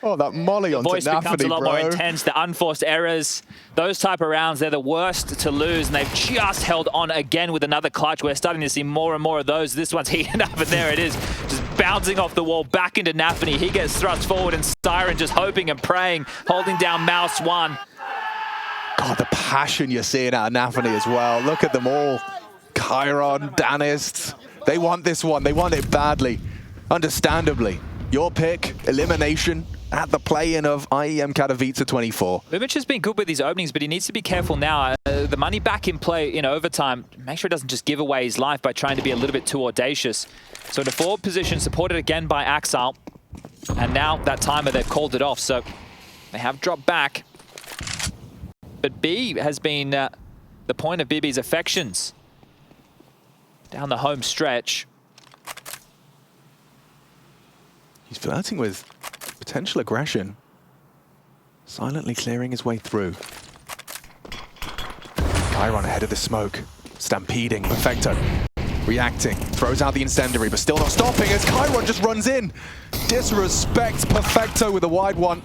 Oh, that Molly onto Nafany, The voice becomes a lot more intense, the unforced errors. Those type of rounds, they're the worst to lose, and they've just held on again with another clutch. We're starting to see more and more of those. This one's heating up, and there it is. Just bouncing off the wall back into Nafany. He gets thrust forward, and Siren just hoping and praying, holding down Mouse 1. God, the passion you're seeing out of Nafany as well. Look at them all. Chiron, Danist. They want this one. They want it badly. Understandably. Your pick, elimination at the play-in of IEM Katowice 24. Boomic has been good with these openings, but he needs to be careful now. The money back in play in overtime, make sure he doesn't just give away his life by trying to be a little bit too audacious. So in a forward position, supported again by Axel. And now that timer, they've called it off, so they have dropped back. But B has been the point of BB's affections down the home stretch. He's flirting with potential aggression. Silently clearing his way through. Chiron ahead of the smoke. Stampeding. Perfecto. Reacting. Throws out the incendiary, but still not stopping as Chiron just runs in. Disrespects Perfecto with a wide one.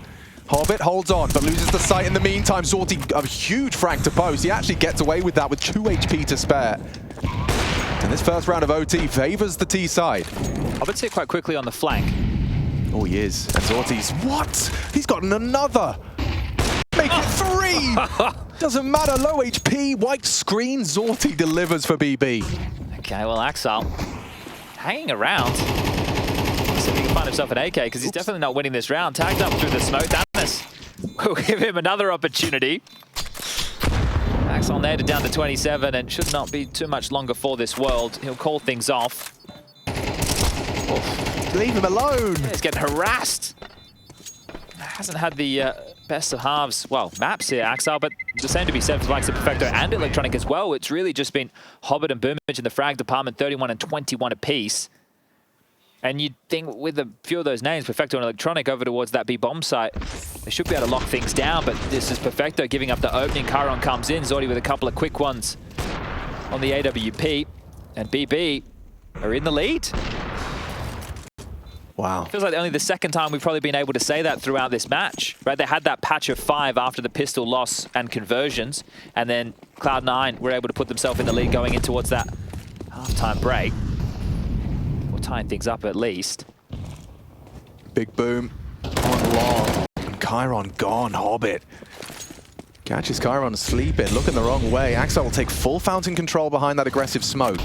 Hobbit holds on, but loses the sight in the meantime. Zorti, a huge frag to post. He actually gets away with that with 2 HP to spare. And this first round of OT favors the T side. Hobbit's here quite quickly on the flank. Oh, he is. And Zorti's, what? He's gotten another. Make it 3! Doesn't matter, low HP, white screen, Zorti delivers for BB. Okay, well, Axel hanging around. See if he can find himself an AK, because he's definitely not winning this round. Tagged up through the smoke. Dennis will give him another opportunity. Axel nailed it down to 27, and should not be too much longer for this world. He'll call things off. Oof. Leave him alone. Yeah, he's getting harassed. Hasn't had the best of halves, well, maps here, Axel, but the same to be said for the likes of Perfecto and Electronic as well. It's really just been Hobbit and Boomage in the frag department, 31 and 21 apiece. And you'd think with a few of those names, Perfecto and Electronic over towards that B-bomb site, they should be able to lock things down, but this is Perfecto giving up the opening. Chiron comes in, Zordi with a couple of quick ones on the AWP, and BB are in the lead. Wow. Feels like only the second time we've probably been able to say that throughout this match, right? They had that patch of 5 after the pistol loss and conversions, and then Cloud9 were able to put themselves in the lead going in towards that halftime break. Or tying things up at least. Big boom on long. And Chiron gone, Hobbit. Catches Chiron sleeping, looking the wrong way. Axel will take full fountain control behind that aggressive smoke.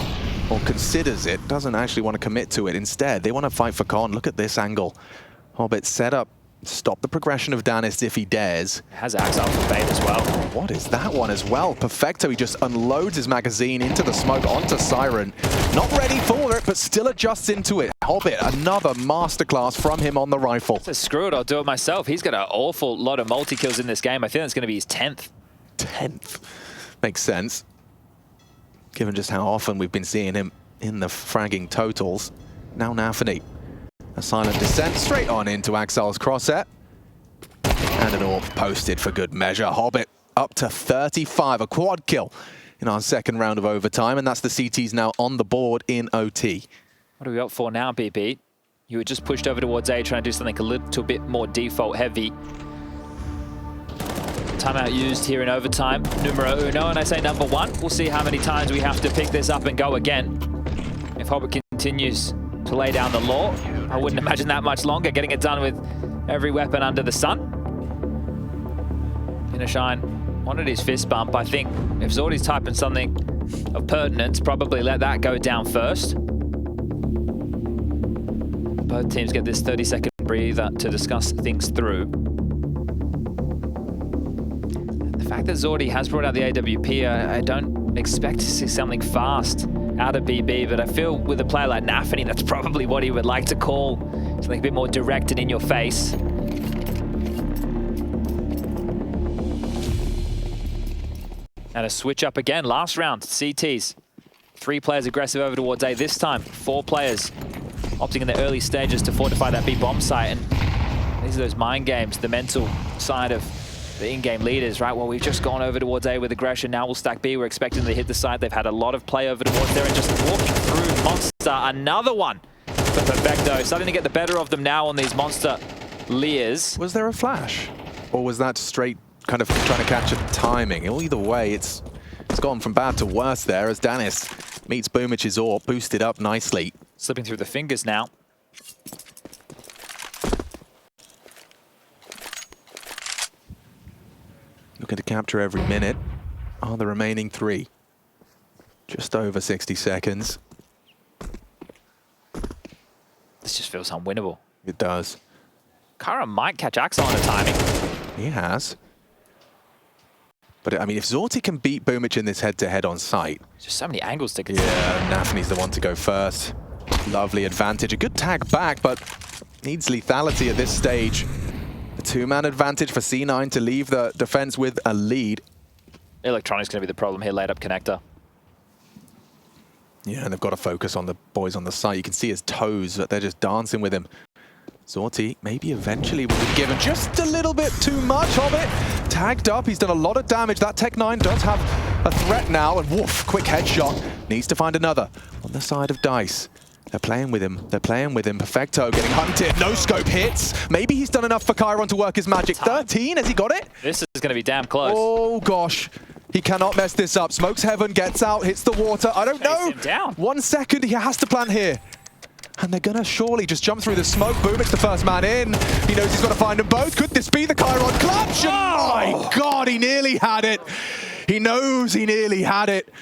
Or considers it, doesn't actually want to commit to it. Instead, they want to fight for Con. Look at this angle. Hobbit set up, stop the progression of Danis if he dares. Has Axel for bait as well. What is that one as well? Perfecto, he just unloads his magazine into the smoke, onto Siren. Not ready for it, but still adjusts into it. Hobbit, another masterclass from him on the rifle. So screw it, I'll do it myself. He's got an awful lot of multi-kills in this game. I think that's going to be his 10th. 10th. Makes sense, given just how often we've been seeing him in the fragging totals. Now Nafany. A silent descent straight on into Axel's crosshair. And an AWP posted for good measure. Hobbit up to 35, a quad kill in our second round of overtime, and that's the CTs now on the board in OT. What are we up for now, BB? You were just pushed over towards A, trying to do something a little bit more default heavy. Timeout used here in overtime. Numero uno, and I say number 1. We'll see how many times we have to pick this up and go again. If Hobbit continues to lay down the law, I wouldn't imagine that much longer, getting it done with every weapon under the sun. Shine wanted his fist bump. I think if Zordi's typing something of pertinence, probably let that go down first. Both teams get this 30-second breather to discuss things through. The fact that Zordi has brought out the AWP, I don't expect to see something fast out of BB, but I feel with a player like Nafany, that's probably what he would like to call. Something a bit more direct and in your face. And a switch up again, last round, CTs. 3 players aggressive over towards A this time. 4 players opting in the early stages to fortify that B-bomb site. And these are those mind games, the mental side of the in-game leaders, right? Well, we've just gone over towards A with aggression. Now we'll stack B. We're expecting them to hit the site. They've had a lot of play over towards there and just walked through Monster. Another one for Perfecto. Starting to get the better of them now on these Monster Lears. Was there a flash? Or was that straight kind of trying to catch a timing? Either way, it's gone from bad to worse there as Danis meets Boomich's AWP, boosted up nicely. Slipping through the fingers now. Looking to capture every minute. Are the remaining 3. Just over 60 seconds. This just feels unwinnable. It does. Chiron might catch Axel on the timing. He has. But, I mean, if Zorti can beat Boomich in this head-to-head on site... Just so many angles to consider. Yeah, Nafany's the one to go first. Lovely advantage. A good tag back, but needs lethality at this stage. A 2-man advantage for C9 to leave the defense with a lead. Electronic's going to be the problem here, laid up connector. Yeah, and they've got to focus on the boys on the site. You can see his toes, that they're just dancing with him. Zorti maybe eventually will be given just a little bit too much. Hobbit tagged up. He's done a lot of damage. That Tech9 does have a threat now. And woof, quick headshot. Needs to find another on the side of Dice. They're playing with him. They're playing with him. Perfecto getting hunted. No scope hits. Maybe he's done enough for Chiron to work his magic. 13, has he got it? This is going to be damn close. Oh, gosh. He cannot mess this up. Smokes heaven, gets out, hits the water. I don't know. Him down. 1 second, he has to plant here. And they're going to surely just jump through the smoke. Boomich, the first man in. He knows he's got to find them both. Could this be the Chiron clutch? Oh my God, he nearly had it. He knows he nearly had it.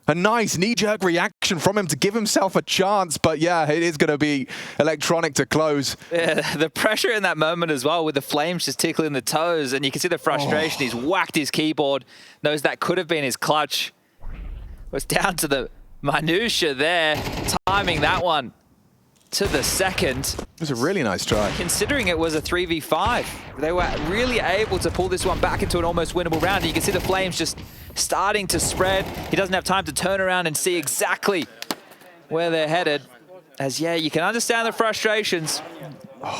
A nice knee-jerk reaction from him to give himself a chance. But yeah, it is going to be Electronic to close. Yeah, the pressure in that moment as well, with the flames just tickling the toes. And you can see the frustration. He's whacked his keyboard. Knows that could have been his clutch. Was down to the minutia there. Timing that one to the second. It was a really nice try. Considering it was a 3v5, they were really able to pull this one back into an almost winnable round. You can see the flames just starting to spread. He doesn't have time to turn around and see exactly where they're headed. As, yeah, you can understand the frustrations.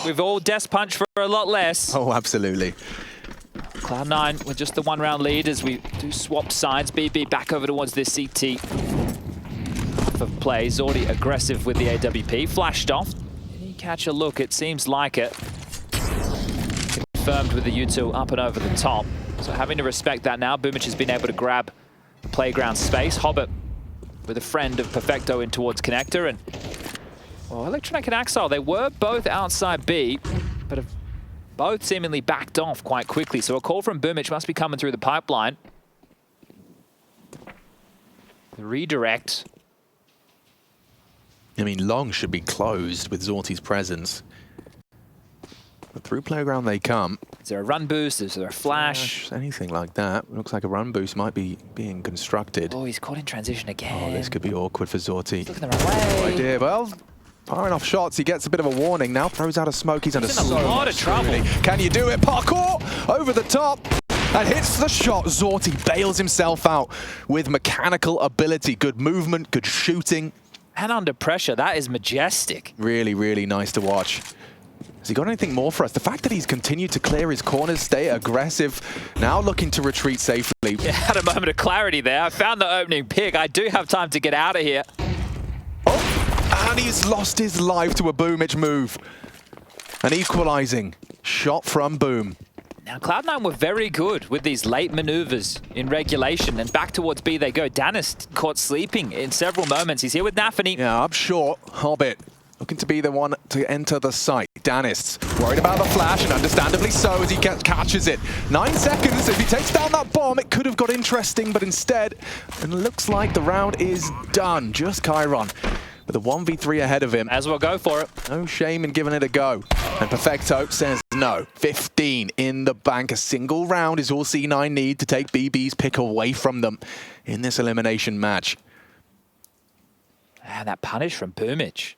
We've all desk punched for a lot less. Oh, absolutely. Cloud9 with just the 1-round lead as we do swap sides. BB back over towards this CT. Half of plays, already aggressive with the AWP. Flashed off. Can you catch a look? It seems like it. Confirmed with the U2 up and over the top. So having to respect that now. Boomich has been able to grab the playground space. Hobbit with a friend of Perfecto in towards Connector. And well, Electronic and Axile, they were both outside B, but have both seemingly backed off quite quickly. So a call from Boomich must be coming through the pipeline. The redirect. I mean, long should be closed with Zorti's presence. But through playground they come. Is there a run boost? Is there a flash? Anything like that. Looks like a run boost might be being constructed. Oh, he's caught in transition again. Oh, this could be awkward for Zorti. He's looking the wrong way. Oh, idea. Well, firing off shots, he gets a bit of a warning. Now throws out a smoke. He's under in a lot of trouble. Can you do it? Parkour over the top and hits the shot. Zorti bails himself out with mechanical ability. Good movement, good shooting. And under pressure, that is majestic. Really, really nice to watch. Has he got anything more for us? The fact that he's continued to clear his corners, stay aggressive, now looking to retreat safely. Yeah, had a moment of clarity there. I found the opening pick. I do have time to get out of here. Oh, and he's lost his life to a Boomich move. An equalizing shot from Boom. Now, Cloud9 were very good with these late maneuvers in regulation, and back towards B they go. Danis caught sleeping in several moments. He's here with Nafany. Yeah, up short, Hobbit. Looking to be the one to enter the site. Danis worried about the flash, and understandably so as he catches it. 9 seconds. If he takes down that bomb, it could have got interesting, but instead, it looks like the round is done. Just Chiron with a 1v3 ahead of him. As well go for it. No shame in giving it a go. And Perfecto says no. 15 in the bank. A single round is all C9 need to take BB's pick away from them in this elimination match. And that punish from Boomich.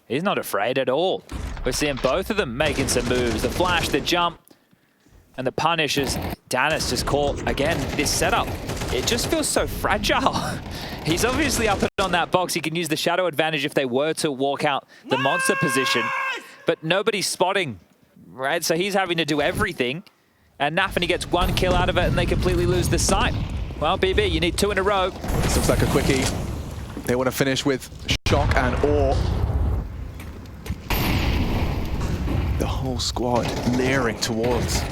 He's not afraid at all. We're seeing both of them making some moves. The flash, the jump, and the punish as Danis just caught, again, this setup. It just feels so fragile. He's obviously up on that box. He can use the shadow advantage if they were to walk out the monster position. But nobody's spotting, right? So he's having to do everything. And Nafany gets 1 kill out of it, and they completely lose the site. Well, BB, you need 2 in a row. This looks like a quickie. They want to finish with shock and awe. The whole squad leering towards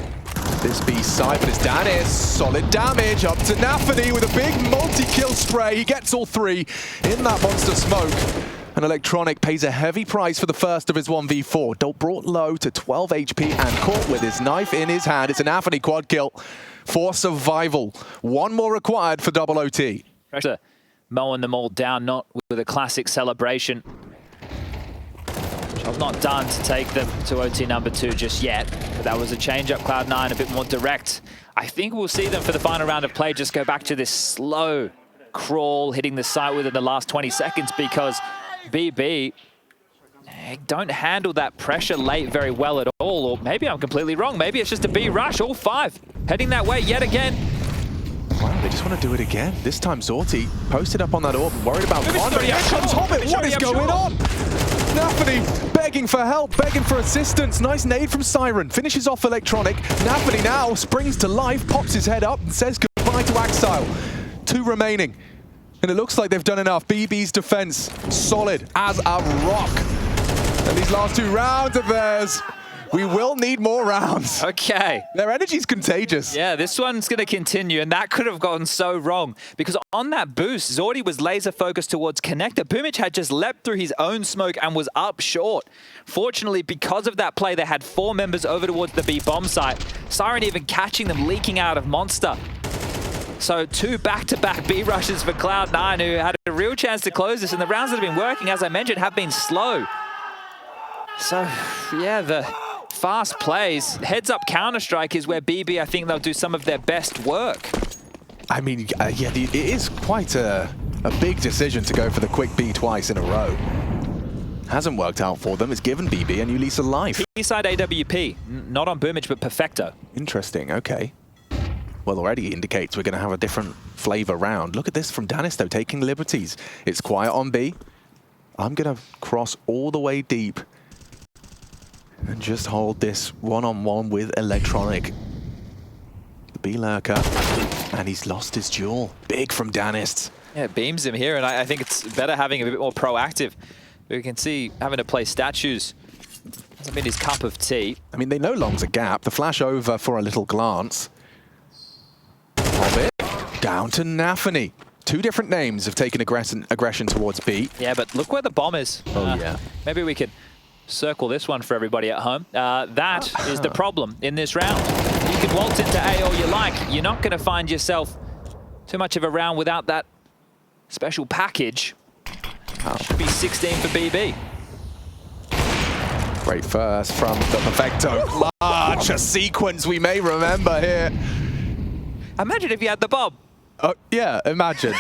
this B side, but it's Danis. Solid damage up to Nafany with a big multi-kill spray. He gets all 3 in that monster smoke. And Electronic pays a heavy price for the first of his 1v4. Brought low to 12 HP and caught with his knife in his hand. It's an Nafany quad kill for survival. 1 more required for double OT. Pressure mowing them all down, not with a classic celebration. Job not done to take them to OT number 2 just yet, but that was a change up. Cloud9 a bit more direct. I think we'll see them for the final round of play just go back to this slow crawl, hitting the site within the last 20 seconds because BB don't handle that pressure late very well at all. Or maybe I'm completely wrong. Maybe it's just a B rush, all 5 heading that way yet again. Wow, they just want to do it again. This time Zorti posted up on that orb, worried about Conrad. Here comes Hobbit, what is going on? Nafany begging for help, begging for assistance. Nice nade from Siren, finishes off Electronic. Nafany now springs to life, pops his head up and says goodbye to Axile. 2 remaining, and it looks like they've done enough. BB's defense, solid as a rock. And these last 2 rounds of theirs, we will need more rounds. Okay. Their energy's contagious. Yeah, this one's going to continue, and that could have gone so wrong. Because on that boost, Zorti was laser focused towards Connector. Boomich had just leapt through his own smoke and was up short. Fortunately, because of that play, they had 4 members over towards the B bomb site. Siren even catching them leaking out of Monster. So 2 back-to-back B rushes for Cloud9, who had a real chance to close this. And the rounds that have been working, as I mentioned, have been slow. So, yeah, the fast plays, heads-up Counter-Strike is where BB, I think they'll do some of their best work. I mean, yeah, it is quite a big decision to go for the quick B twice in a row. Hasn't worked out for them. It's given BB a new lease of life. B-side AWP, not on Boomich, but Perfecto. Interesting, okay. Well, already indicates we're going to have a different flavor round. Look at this from Danis, though, taking liberties. It's quiet on B. I'm going to cross all the way deep and just hold this one-on-one with Electronic. The B-lurker, and he's lost his duel. Big from Danist. Yeah, it beams him here, and I think it's better having a bit more proactive. We can see having to play statues hasn't been his cup of tea. I mean, they know Long's a gap. The flash over for a little glance. Hobbit down to Nafany. Two different names have taken aggression towards B. Yeah, but look where the bomb is. Oh, yeah. Maybe we could circle this one for everybody at home. That is the problem in this round. You can waltz into A all you like. You're not going to find yourself too much of a round without that special package. Should be 16 for BB. Great first from the Perfecto. Large a sequence we may remember here. Imagine if you had the bomb. Oh, yeah, imagine.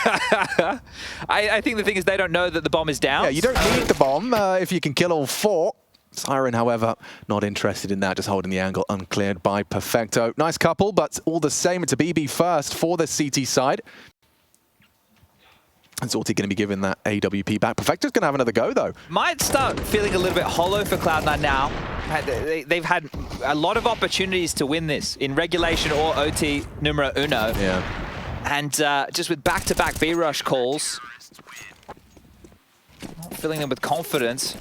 I think the thing is they don't know that the bomb is down. Yeah, you don't need the bomb if you can kill all four. Siren, however, not interested in that, just holding the angle uncleared by Perfecto. Nice couple, but all the same, it's a BB first for the CT side. And Zorti going to be giving that AWP back. Perfecto's going to have another go, though. Might start feeling a little bit hollow for Cloud9 now. They've had a lot of opportunities to win this in regulation or OT numero uno. Yeah. And just with back-to-back B-rush calls, not filling them with confidence.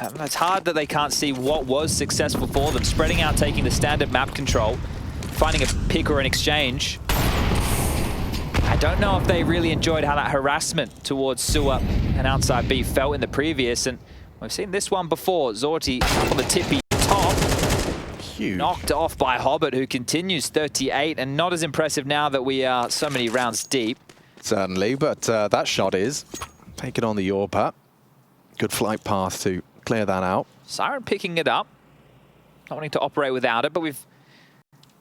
It's hard that they can't see what was successful for them. Spreading out, taking the standard map control, finding a pick or an exchange. I don't know if they really enjoyed how that harassment towards Suwa and outside B felt in the previous, and we've seen this one before. Zorti on the tippy top. Huge. Knocked off by Hobbit, who continues 38, and not as impressive now that we are so many rounds deep. Certainly, but that shot is taken on the Orpa. Good flight path to clear that out. Siren picking it up. Not wanting to operate without it, but we've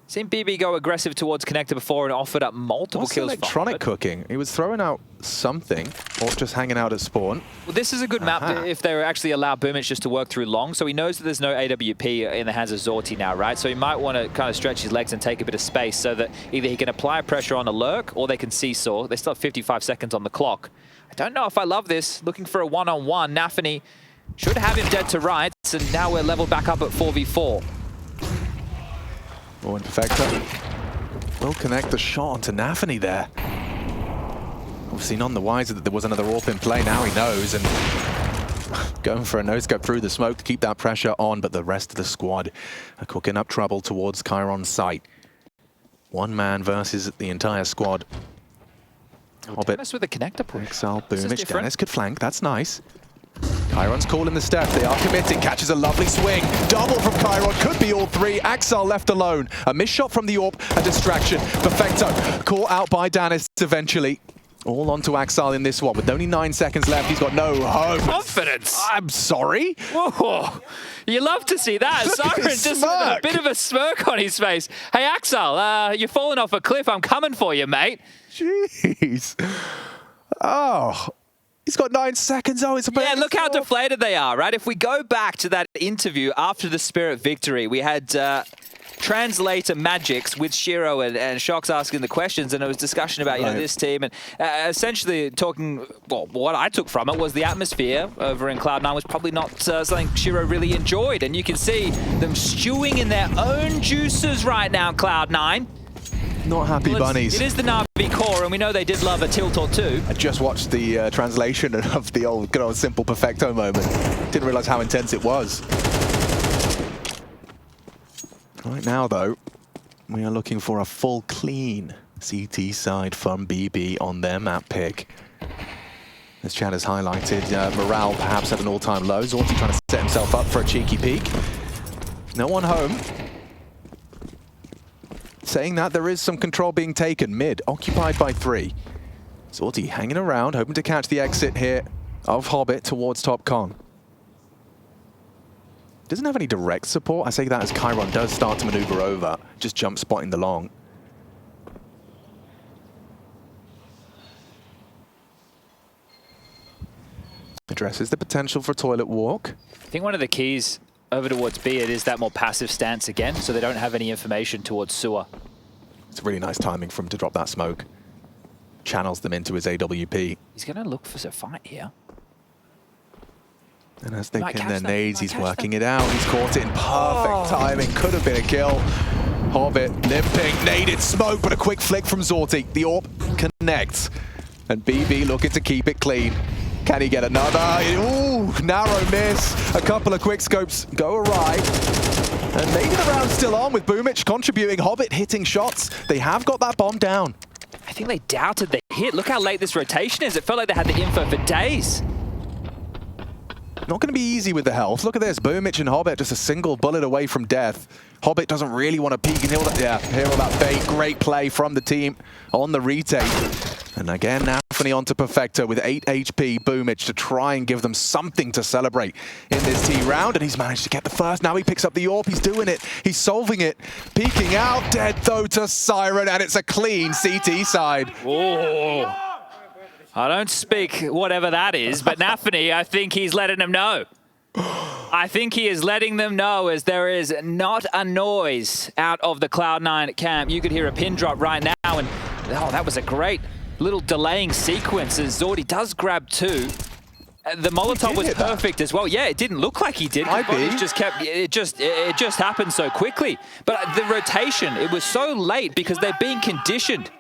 seen BB go aggressive towards Connector before and offered up multiple kills. Electronic cooking? He was throwing out something, or just hanging out at spawn. Well, this is a good map if they actually allow Boomich just to work through long. So he knows that there's no AWP in the hands of Zorti now, right? So he might want to kind of stretch his legs and take a bit of space so that either he can apply pressure on a lurk or they can seesaw. They still have 55 seconds on the clock. I don't know if I love this. Looking for a one-on-one. Nafany should have him dead to rights, and now we're leveled back up at 4v4. Oh, and Perfecto will connect the shot onto Nafany there. Obviously none the wiser that there was another AWP in play. Now he knows, and going for a no-scope through the smoke to keep that pressure on, but the rest of the squad are cooking up trouble towards Chiron's site. One man versus the entire squad. Hobbit Dennis with the connector push. Exile, Boomich, Dennis could flank, that's nice. Chiron's calling the step, they are committing, catches a lovely swing. Double from Chiron, could be all three. Axel left alone. A missed shot from the AWP, a distraction. Perfecto, caught out by Danis eventually. All onto Axel in this one. With only 9 seconds left, he's got no hope. Confidence! I'm sorry? Whoa. You love to see that. Siren just with a bit of a smirk on his face. Hey, Axel, you're falling off a cliff. I'm coming for you, mate. Jeez. Oh. He's got 9 seconds. Oh, it's a yeah, look how deflated they are, right? If we go back to that interview after the Spirit victory, we had translator Magix with Shiro and Shox asking the questions, and it was discussion about, you know, this team, and essentially talking, well, what I took from it was the atmosphere over in Cloud9 was probably not something Shiro really enjoyed, and you can see them stewing in their own juices right now, Cloud9. Not happy bunnies. It is the Na'Vi core, and we know they did love a tilt or two. I just watched the translation of the good old simple Perfecto moment. Didn't realize how intense it was. Right now, though, we are looking for a full clean CT side from BB on their map pick. As Chad has highlighted, morale perhaps at an all-time low. Zorti trying to set himself up for a cheeky peek. No one home. Saying that, there is some control being taken. Mid, occupied by 3. Zorti hanging around, hoping to catch the exit here of Hobbit towards top con. Doesn't have any direct support. I say that as Chiron does start to maneuver over, just jump spotting the long. Addresses the potential for a toilet walk. I think one of the keys over towards B, it is that more passive stance again, so they don't have any information towards Suwa. It's really nice timing for him to drop that smoke. Channels them into his AWP. He's going to look for a fight here. And as they pin their nades, he's working it out. He's caught it in perfect timing. Could have been a kill. Hobbit limping, naded smoke, but a quick flick from Zorti. The AWP connects. And BB looking to keep it clean. Can he get another? Ooh, narrow miss. A couple of quick scopes go awry. And maybe the round's still on with Boomich contributing. Hobbit hitting shots. They have got that bomb down. I think they doubted the hit. Look how late this rotation is. It felt like they had the info for days. Not going to be easy with the health. Look at this. Boomich and Hobbit just a single bullet away from death. Hobbit doesn't really want to peek and hear all that bait. Great play from the team on the retake. And again, Nafany onto Perfecto with 8 HP. Boomich to try and give them something to celebrate in this T round. And he's managed to get the first. Now he picks up the AWP. He's doing it. He's solving it. Peeking out. Dead though to Siren. And it's a clean CT side. Oh. I don't speak whatever that is, but Nafany, I think he's letting them know. I think he is letting them know as there is not a noise out of the Cloud9 camp. You could hear a pin drop right now, and oh, that was a great little delaying sequence as Zordi does grab 2. The Molotov was perfect as well. Yeah, it didn't look like he did. It just kept. It just happened so quickly. But the rotation, it was so late because they're being conditioned.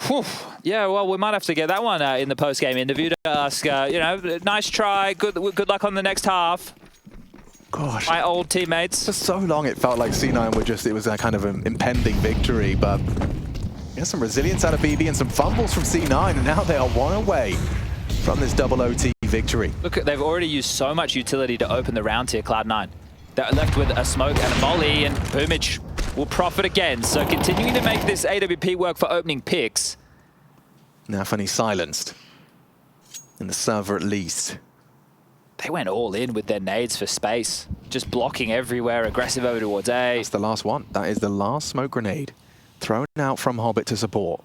Whew. Yeah, well, we might have to get that one in the post-game interview to ask, you know, nice try, good luck on the next half. Gosh. My old teammates. For so long it felt like C9 were just, it was a kind of an impending victory, but yeah, some resilience out of BB and some fumbles from C9, and now they are 1 away from this double OT victory. Look, they've already used so much utility to open the round here, Cloud9. They're left with a smoke and a molly, and Boomich will profit again. So continuing to make this AWP work for opening picks. Nafany silenced. In the server at least. They went all in with their nades for space. Just blocking everywhere, aggressive over towards A. That's the last one. That is the last smoke grenade. Thrown out from Hobbit to support.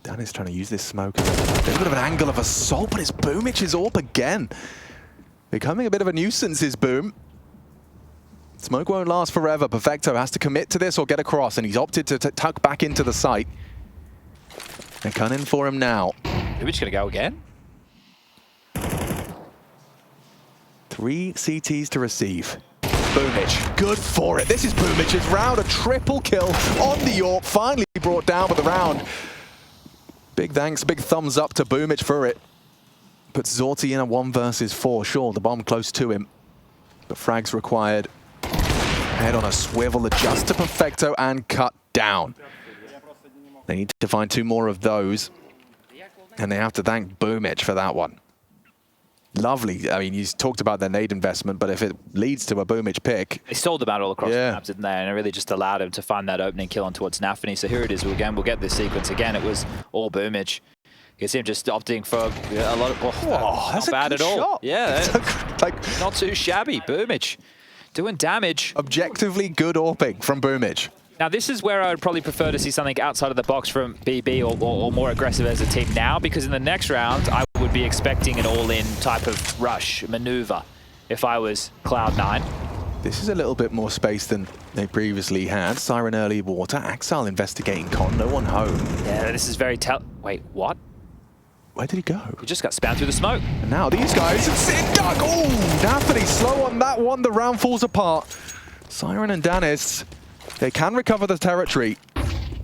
Dan is trying to use this smoke as a bit of an angle of assault, but it's Boomich's AWP again. Becoming a bit of a nuisance is Boom. Smoke won't last forever. Perfecto has to commit to this or get across, and he's opted to tuck back into the site. They're coming for him now. Are we just going to go again? 3 CTs to receive. Boomich, good for it. This is Boomich's round, a triple kill on the AWP. Finally brought down with the round. Big thanks, big thumbs up to Boomich for it. Puts Zorti in a 1 versus 4. Sure, the bomb close to him, but frags required. Head on a swivel, adjust to Perfecto and cut down. They need to find 2 more of those, and they have to thank Boomich for that one. Lovely. I mean, you talked about their nade investment, but if it leads to a Boomich pick... They sold them out all across the maps, didn't they? And it really just allowed him to find that opening kill on towards Nafany. So here it is again. We'll get this sequence again. It was all Boomich. You can see him just opting for a lot of... Oh, that's not bad at all. Shot. Yeah, like, not too shabby. Boomich doing damage. Objectively good AWPing from Boomich. Now, this is where I would probably prefer to see something outside of the box from BB or more aggressive as a team now, because in the next round, I would be expecting an all-in type of rush maneuver if I was Cloud9. This is a little bit more space than they previously had. Siren early water, Axel investigating con, no one home. Yeah, this is very Wait, what? Where did he go? He just got spammed through the smoke. And now these guys, it's Duck! Oh, Nafany slow on that one, the round falls apart. Siren and Danis, they can recover the territory.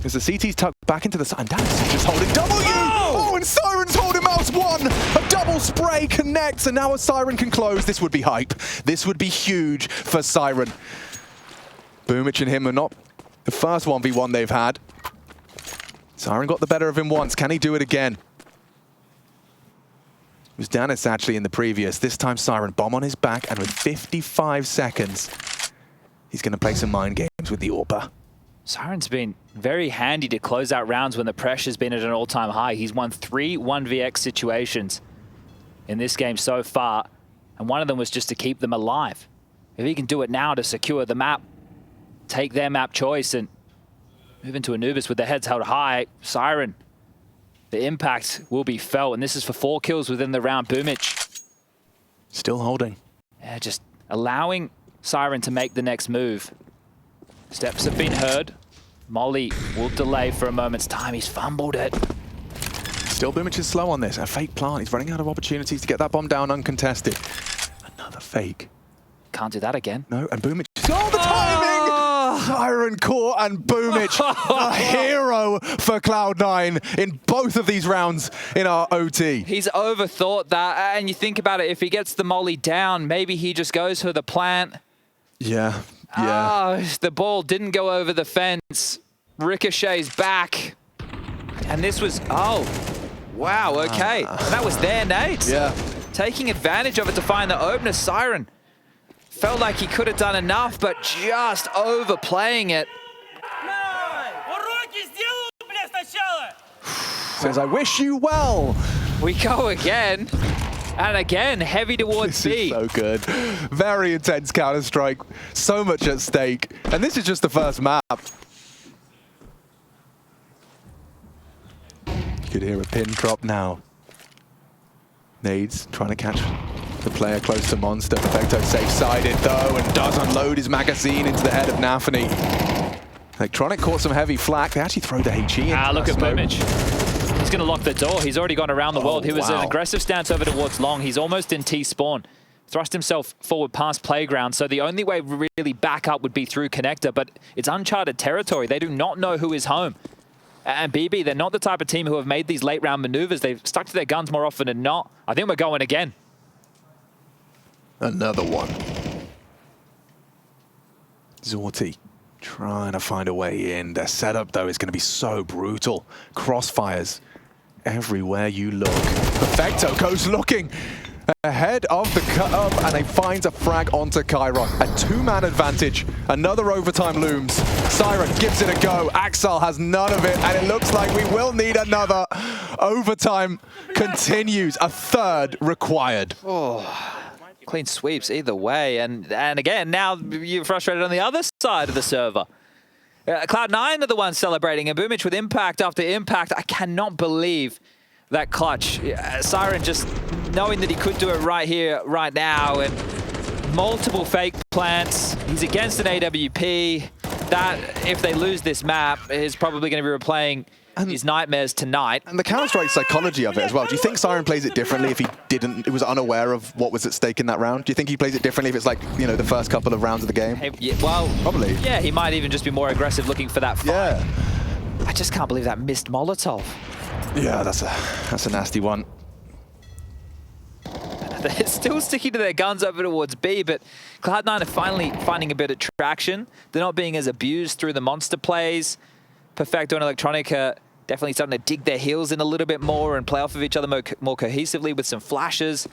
As the CT's tucked back into the side, and Danis is just holding W! Oh, and Siren's holding mouse 1! A double spray connects, and now a Siren can close. This would be hype. This would be huge for Siren. Boomich and him are not the first 1v1 they've had. Siren got the better of him once. Can he do it again? It was Danis actually in the previous. This time Siren, bomb on his back, and with 55 seconds, he's going to play some mind games with the AWPer. Siren's been very handy to close out rounds when the pressure's been at an all-time high. He's won 3 1vx situations in this game so far, and one of them was just to keep them alive. If he can do it now to secure the map, take their map choice, and move into Anubis with their heads held high, Siren, the impact will be felt, and this is for 4 kills within the round. Boomich still holding. Yeah, just allowing Siren to make the next move. Steps have been heard. Molly will delay for a moment's time. He's fumbled it. Still Boomich is slow on this. A fake plant. He's running out of opportunities to get that bomb down uncontested. Another fake. Can't do that again. No, and Boomich. Oh, the timing! Siren caught and Boomich, a hero for Cloud9 in both of these rounds in our OT. He's overthought that, and you think about it, if he gets the molly down, maybe he just goes for the plant. Yeah. The ball didn't go over the fence. Ricochets back. And this was, wow, okay. And that was there, Nate. Yeah. Taking advantage of it to find the opener. Siren felt like he could have done enough, but just overplaying it. Says, I wish you well. We go again. And again, heavy towards B. B. So good. Very intense Counter-Strike. So much at stake. And this is just the first map. You could hear a pin drop now. Nades trying to catch the player close to Monster. Perfecto safe-sided though and does unload his magazine into the head of Nafany. Electronic caught some heavy flak. They actually throw the HE in. Look at Boomich. He's going to lock the door. He's already gone around the world. He was an aggressive stance over towards long. He's almost in T-spawn. Thrust himself forward past playground. So the only way really back up would be through connector, but it's uncharted territory. They do not know who is home. And BB, they're not the type of team who have made these late round maneuvers. They've stuck to their guns more often than not. I think we're going again. Another one. Zorti trying to find a way in. Their setup, though, is going to be so brutal. Crossfires everywhere you look. Perfecto goes looking ahead of the cut-up, and he finds a frag onto Chiron. A two-man advantage. Another overtime looms. Siren gives it a go. Axel has none of it, and it looks like we will need another. Overtime continues. A third required. Clean sweeps either way. And again, now you're frustrated on the other side of the server. Cloud9 are the ones celebrating, and Boomich with impact after impact. I cannot believe that clutch. Siren just knowing that he could do it right here, right now, and multiple fake plants. He's against an AWP. That, if they lose this map, is probably going to be replaying his nightmares tonight. And the Counter-Strike psychology of it as well. Do you think Siren plays it differently if he was unaware of what was at stake in that round? Do you think he plays it differently if it's like, you know, the first couple of rounds of the game? Probably. Yeah, he might even just be more aggressive looking for that fight. Yeah. I just can't believe that missed Molotov. Yeah, that's a nasty one. They're still sticking to their guns over towards B, but Cloud9 are finally finding a bit of traction. They're not being as abused through the monster plays. Perfecto and Electronica definitely starting to dig their heels in a little bit more and play off of each other more cohesively with some flashes.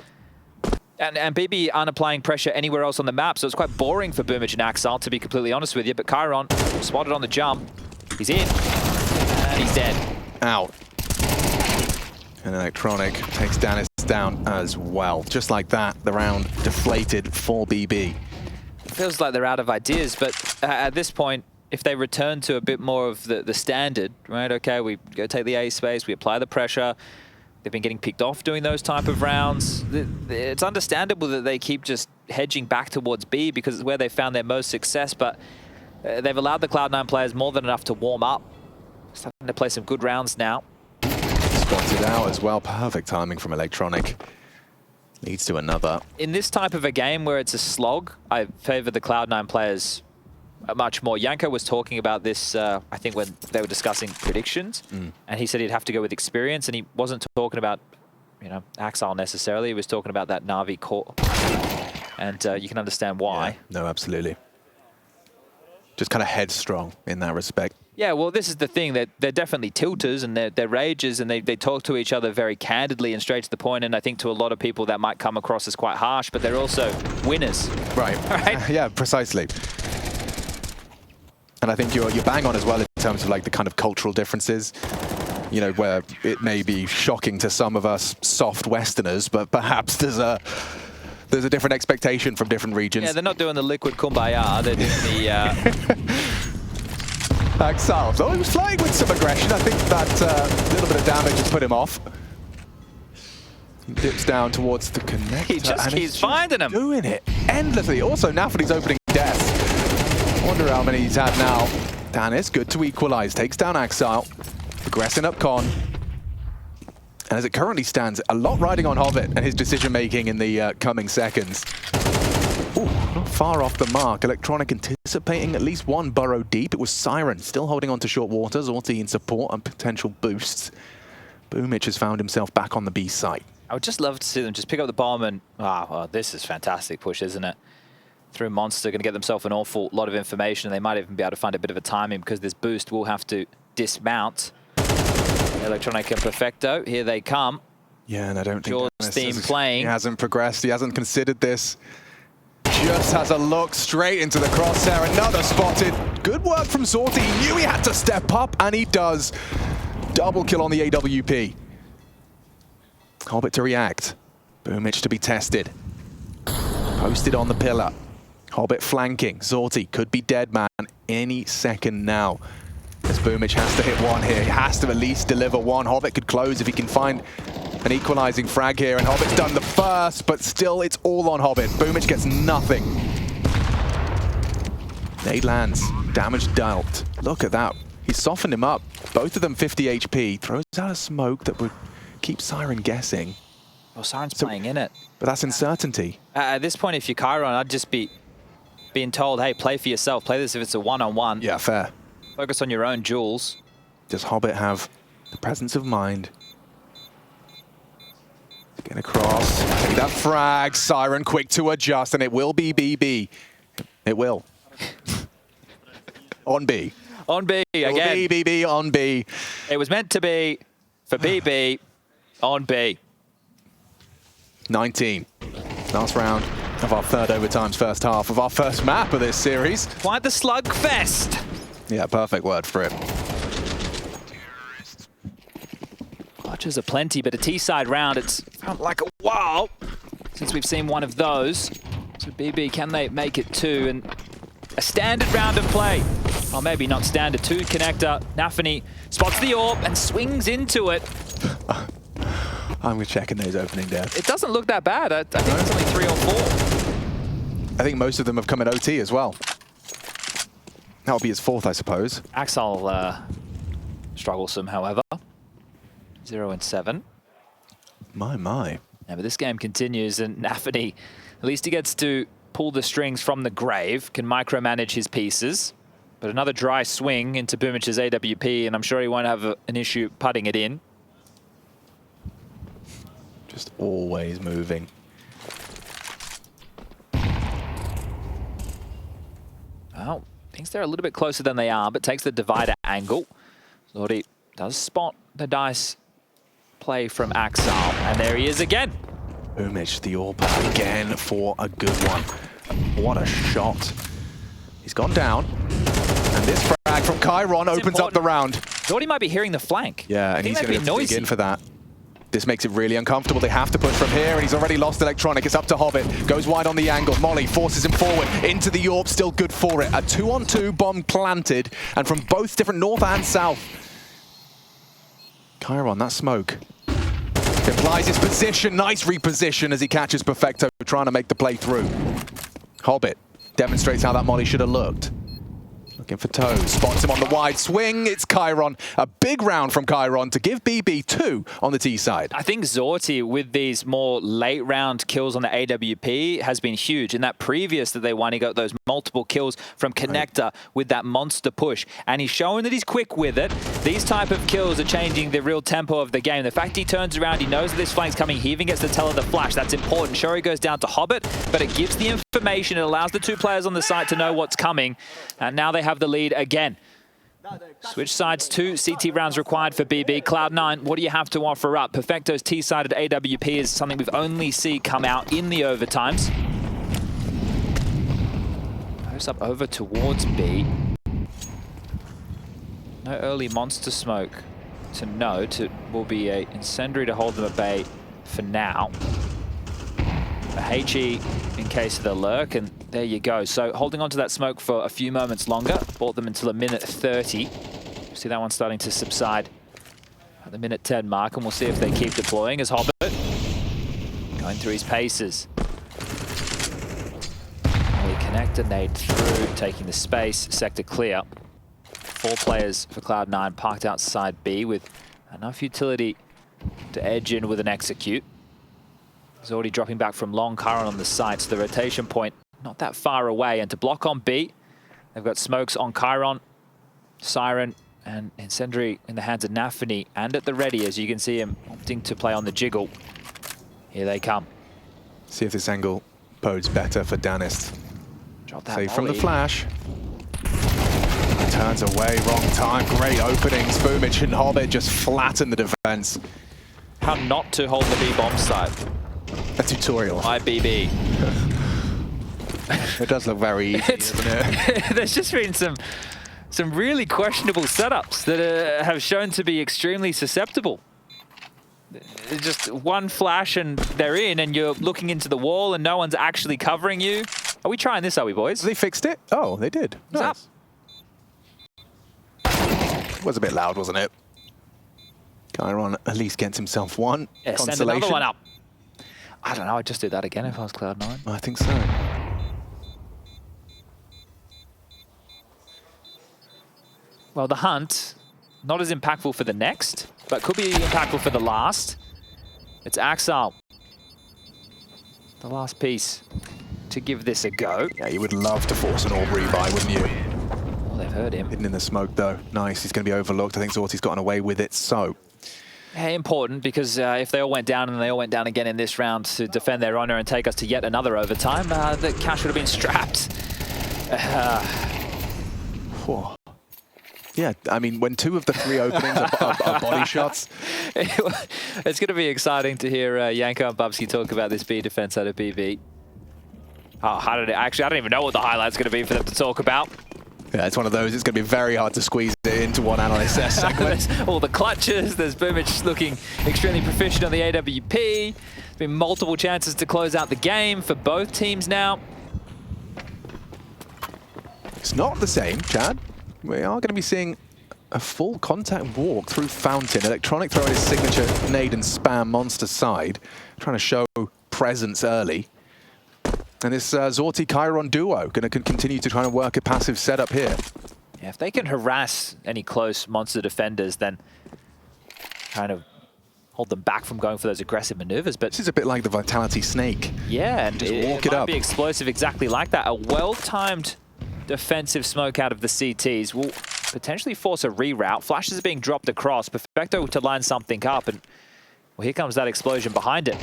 And BB aren't applying pressure anywhere else on the map, so it's quite boring for Boomich and Axel, to be completely honest with you. But Chiron spotted on the jump. He's in. And he's dead. Out. And Electronic takes Dennis down as well. Just like that, the round deflated for BB. It feels like they're out of ideas, but at this point, if they return to a bit more of the standard, right? Okay, we go take the A space, we apply the pressure. They've been getting picked off doing those type of rounds. It's understandable that they keep just hedging back towards B because it's where they found their most success, but they've allowed the Cloud9 players more than enough to warm up. Starting to play some good rounds now. Spotted out as well. Perfect timing from Electronic. Leads to another. In this type of a game where it's a slog, I favor the Cloud9 players much more. Yanko was talking about this, I think, when they were discussing predictions, and he said he'd have to go with experience, and he wasn't talking about, you know, Axel necessarily. He was talking about that Na'Vi core, and you can understand why. Yeah, no, absolutely. Just kind of headstrong in that respect. Yeah, well, this is the thing. They're definitely tilters and they're rages, and they talk to each other very candidly and straight to the point. And I think to a lot of people that might come across as quite harsh, but they're also winners. Right. Right? Yeah, precisely. And I think you're bang on as well in terms of like the kind of cultural differences. You know, where it may be shocking to some of us soft Westerners, but perhaps there's a different expectation from different regions. Yeah, they're not doing the liquid kumbaya. They're doing the... Axel, though he was flying with some aggression. I think that little bit of damage has put him off. He dips down towards the connector. He just keeps finding him. Doing it endlessly. Also, Nafany's opening death. Wonder how many he's had now. Dennis, good to equalize. Takes down Axel. Progressing up Con. And as it currently stands, a lot riding on Hobbit and his decision-making in the coming seconds. Ooh, not far off the mark. Electronic anticipating at least one burrow deep. It was Siren still holding on to short waters, Zorti in support and potential boosts. Boomich has found himself back on the B site. I would just love to see them just pick up the bomb and, well, this is fantastic push, isn't it? Through Monster, going to get themselves an awful lot of information. They might even be able to find a bit of a timing because this boost will have to dismount. Electronic and Perfecto, here they come. Yeah, and I don't think Jaws theme playing. He hasn't progressed, he hasn't considered this. Just has a look straight into the crosshair, another spotted. Good work from Zorti, he knew he had to step up, and he does. Double kill on the AWP. Hobbit to react. Boomich to be tested. Posted on the pillar. Hobbit flanking. Zorti could be dead man any second now. As Boomich has to hit one here. He has to at least deliver one. Hobbit could close if he can find an equalizing frag here. And Hobbit's done the first, but still it's all on Hobbit. Boomich gets nothing. Nade lands. Damage dealt. Look at that. He softened him up. Both of them 50 HP. Throws out a smoke that would keep Siren guessing. Well, Siren's playing in it. But that's uncertainty. At this point, if you're Chiron, I'd just be being told, hey, play for yourself. Play this if it's a one-on-one. Yeah, fair. Focus on your own jewels. Does Hobbit have the presence of mind? Get across. Take that frag. Siren quick to adjust, and it will be BB. It will. On B. On B again. BB on B. It was meant to be for BB on B. 19. Last round of our third overtime's first half of our first map of this series. Quite the slugfest. Yeah, perfect word for it. Clutches are plenty, but a T-side round, it's felt like a while since we've seen one of those. So BB, can they make it two? And a standard round of play. Or maybe not standard. Two connector. Nafany spots the AWP and swings into it. I'm checking those opening deaths. It doesn't look that bad. I think it's only 3 or 4. I think most of them have come in OT as well. That'll be his fourth, I suppose. Axel strugglesome, however. 0 and 7. My. Yeah, but this game continues, and Nafany, at least he gets to pull the strings from the grave, can micromanage his pieces. But another dry swing into Boomich's AWP, and I'm sure he won't have an issue putting it in. Just always moving. Well, thinks they're a little bit closer than they are, but takes the divider angle. Zorti does spot the dice play from Axel, and there he is again. Boomich, the AWP again for a good one. What a shot. He's gone down, and this frag from Chiron opens up the round. Zorti might be hearing the flank. Yeah, and he's going to noisy. dig in for that. This makes it really uncomfortable. They have to push from here, and he's already lost Electronic. It's up to Hobbit. Goes wide on the angle. Molly forces him forward into the AWP. Still good for it. A 2-on-2 bomb planted, and from both different north and south. Chiron, that smoke. Implies his position. Nice reposition as he catches Perfecto, trying to make the play through. Hobbit demonstrates how that Molly should have looked. Looking for Toes, spots him on the wide swing. It's Chiron. A big round from Chiron to give BB 2 on the T side. I think Zorti, with these more late round kills on the AWP, has been huge. In that previous that they won, he got those multiple kills from Connector with that monster push. And he's showing that he's quick with it. These type of kills are changing the real tempo of the game. The fact he turns around, he knows that this flank's coming. He even gets to tell of the flash. That's important. Sure, he goes down to Hobbit, but it gives the information. It allows the two players on the site to know what's coming. And now they have the lead again. Switch sides, 2 CT rounds required for BB. Cloud9, what do you have to offer up? Perfecto's T-sided AWP is something we've only seen come out in the overtimes. Goes up over towards B. No early monster smoke to note. It will be an incendiary to hold them at bay for now. A HE in case of the lurk, and there you go. So holding on to that smoke for a few moments longer, brought them until a minute 30. See that one starting to subside at the minute 10 mark, and we'll see if they keep deploying as Hobbit going through his paces. He connected, nade through, taking the space, sector clear. 4 players for Cloud9 parked outside B with enough utility to edge in with an execute. He's already dropping back from long. Chiron on the side, so the rotation point not that far away. And to block on B, they've got smokes on Chiron, Siren, and Incendiary in the hands of Nafany, and at the ready, as you can see him opting to play on the jiggle. Here they come. See if this angle bodes better for Danist. Drop that Save from the volley. flash. Turns away, wrong time. Great openings. Boomich and Hobbit just flatten the defense. How not to hold the B bomb side. A tutorial. IBB. It does look very easy, doesn't it? There's just been some really questionable setups that have shown to be extremely susceptible. Just one flash and they're in, and you're looking into the wall and no one's actually covering you. Are we trying this, are we, boys? They fixed it? Oh, they did. Nice. Was a bit loud, wasn't it? Chiron at least gets himself one. Yeah, send another one up. I don't know, I'd just do that again if I was Cloud9. I think so. Well, the hunt, not as impactful for the next, but could be impactful for the last. It's Axel. The last piece to give this a go. Yeah, you would love to force an orb rebuy, wouldn't you? Well, they've heard him. Hidden in the smoke, though. Nice, he's going to be overlooked. I think Zorti's gotten away with it, so... Hey, important, because if they all went down and they all went down again in this round to defend their honor and take us to yet another overtime, the cash would have been strapped. Yeah, I mean, when 2 of the 3 openings are body shots. It's going to be exciting to hear Yanko and Bubsky talk about this B defense out of BB. Oh, actually, I don't even know what the highlight's going to be for them to talk about. Yeah, it's one of those. It's going to be very hard to squeeze it into one analyst segment. There's all the clutches. There's Boomich looking extremely proficient on the AWP. There's been multiple chances to close out the game for both teams now. It's not the same, Chad. We are going to be seeing a full contact walk through Fountain. Electronic throwing his signature nade and spam monster side, trying to show presence early. And this Zorti-Chiron duo going to continue to try and work a passive setup here. Yeah, if they can harass any close monster defenders, then kind of hold them back from going for those aggressive maneuvers. But this is a bit like the Vitality Snake. Yeah, and just walk it it might up. Be explosive exactly like that. A well-timed defensive smoke out of the CTs will potentially force a reroute. Flashes are being dropped across. Perfecto to line something up, and well, here comes that explosion behind it.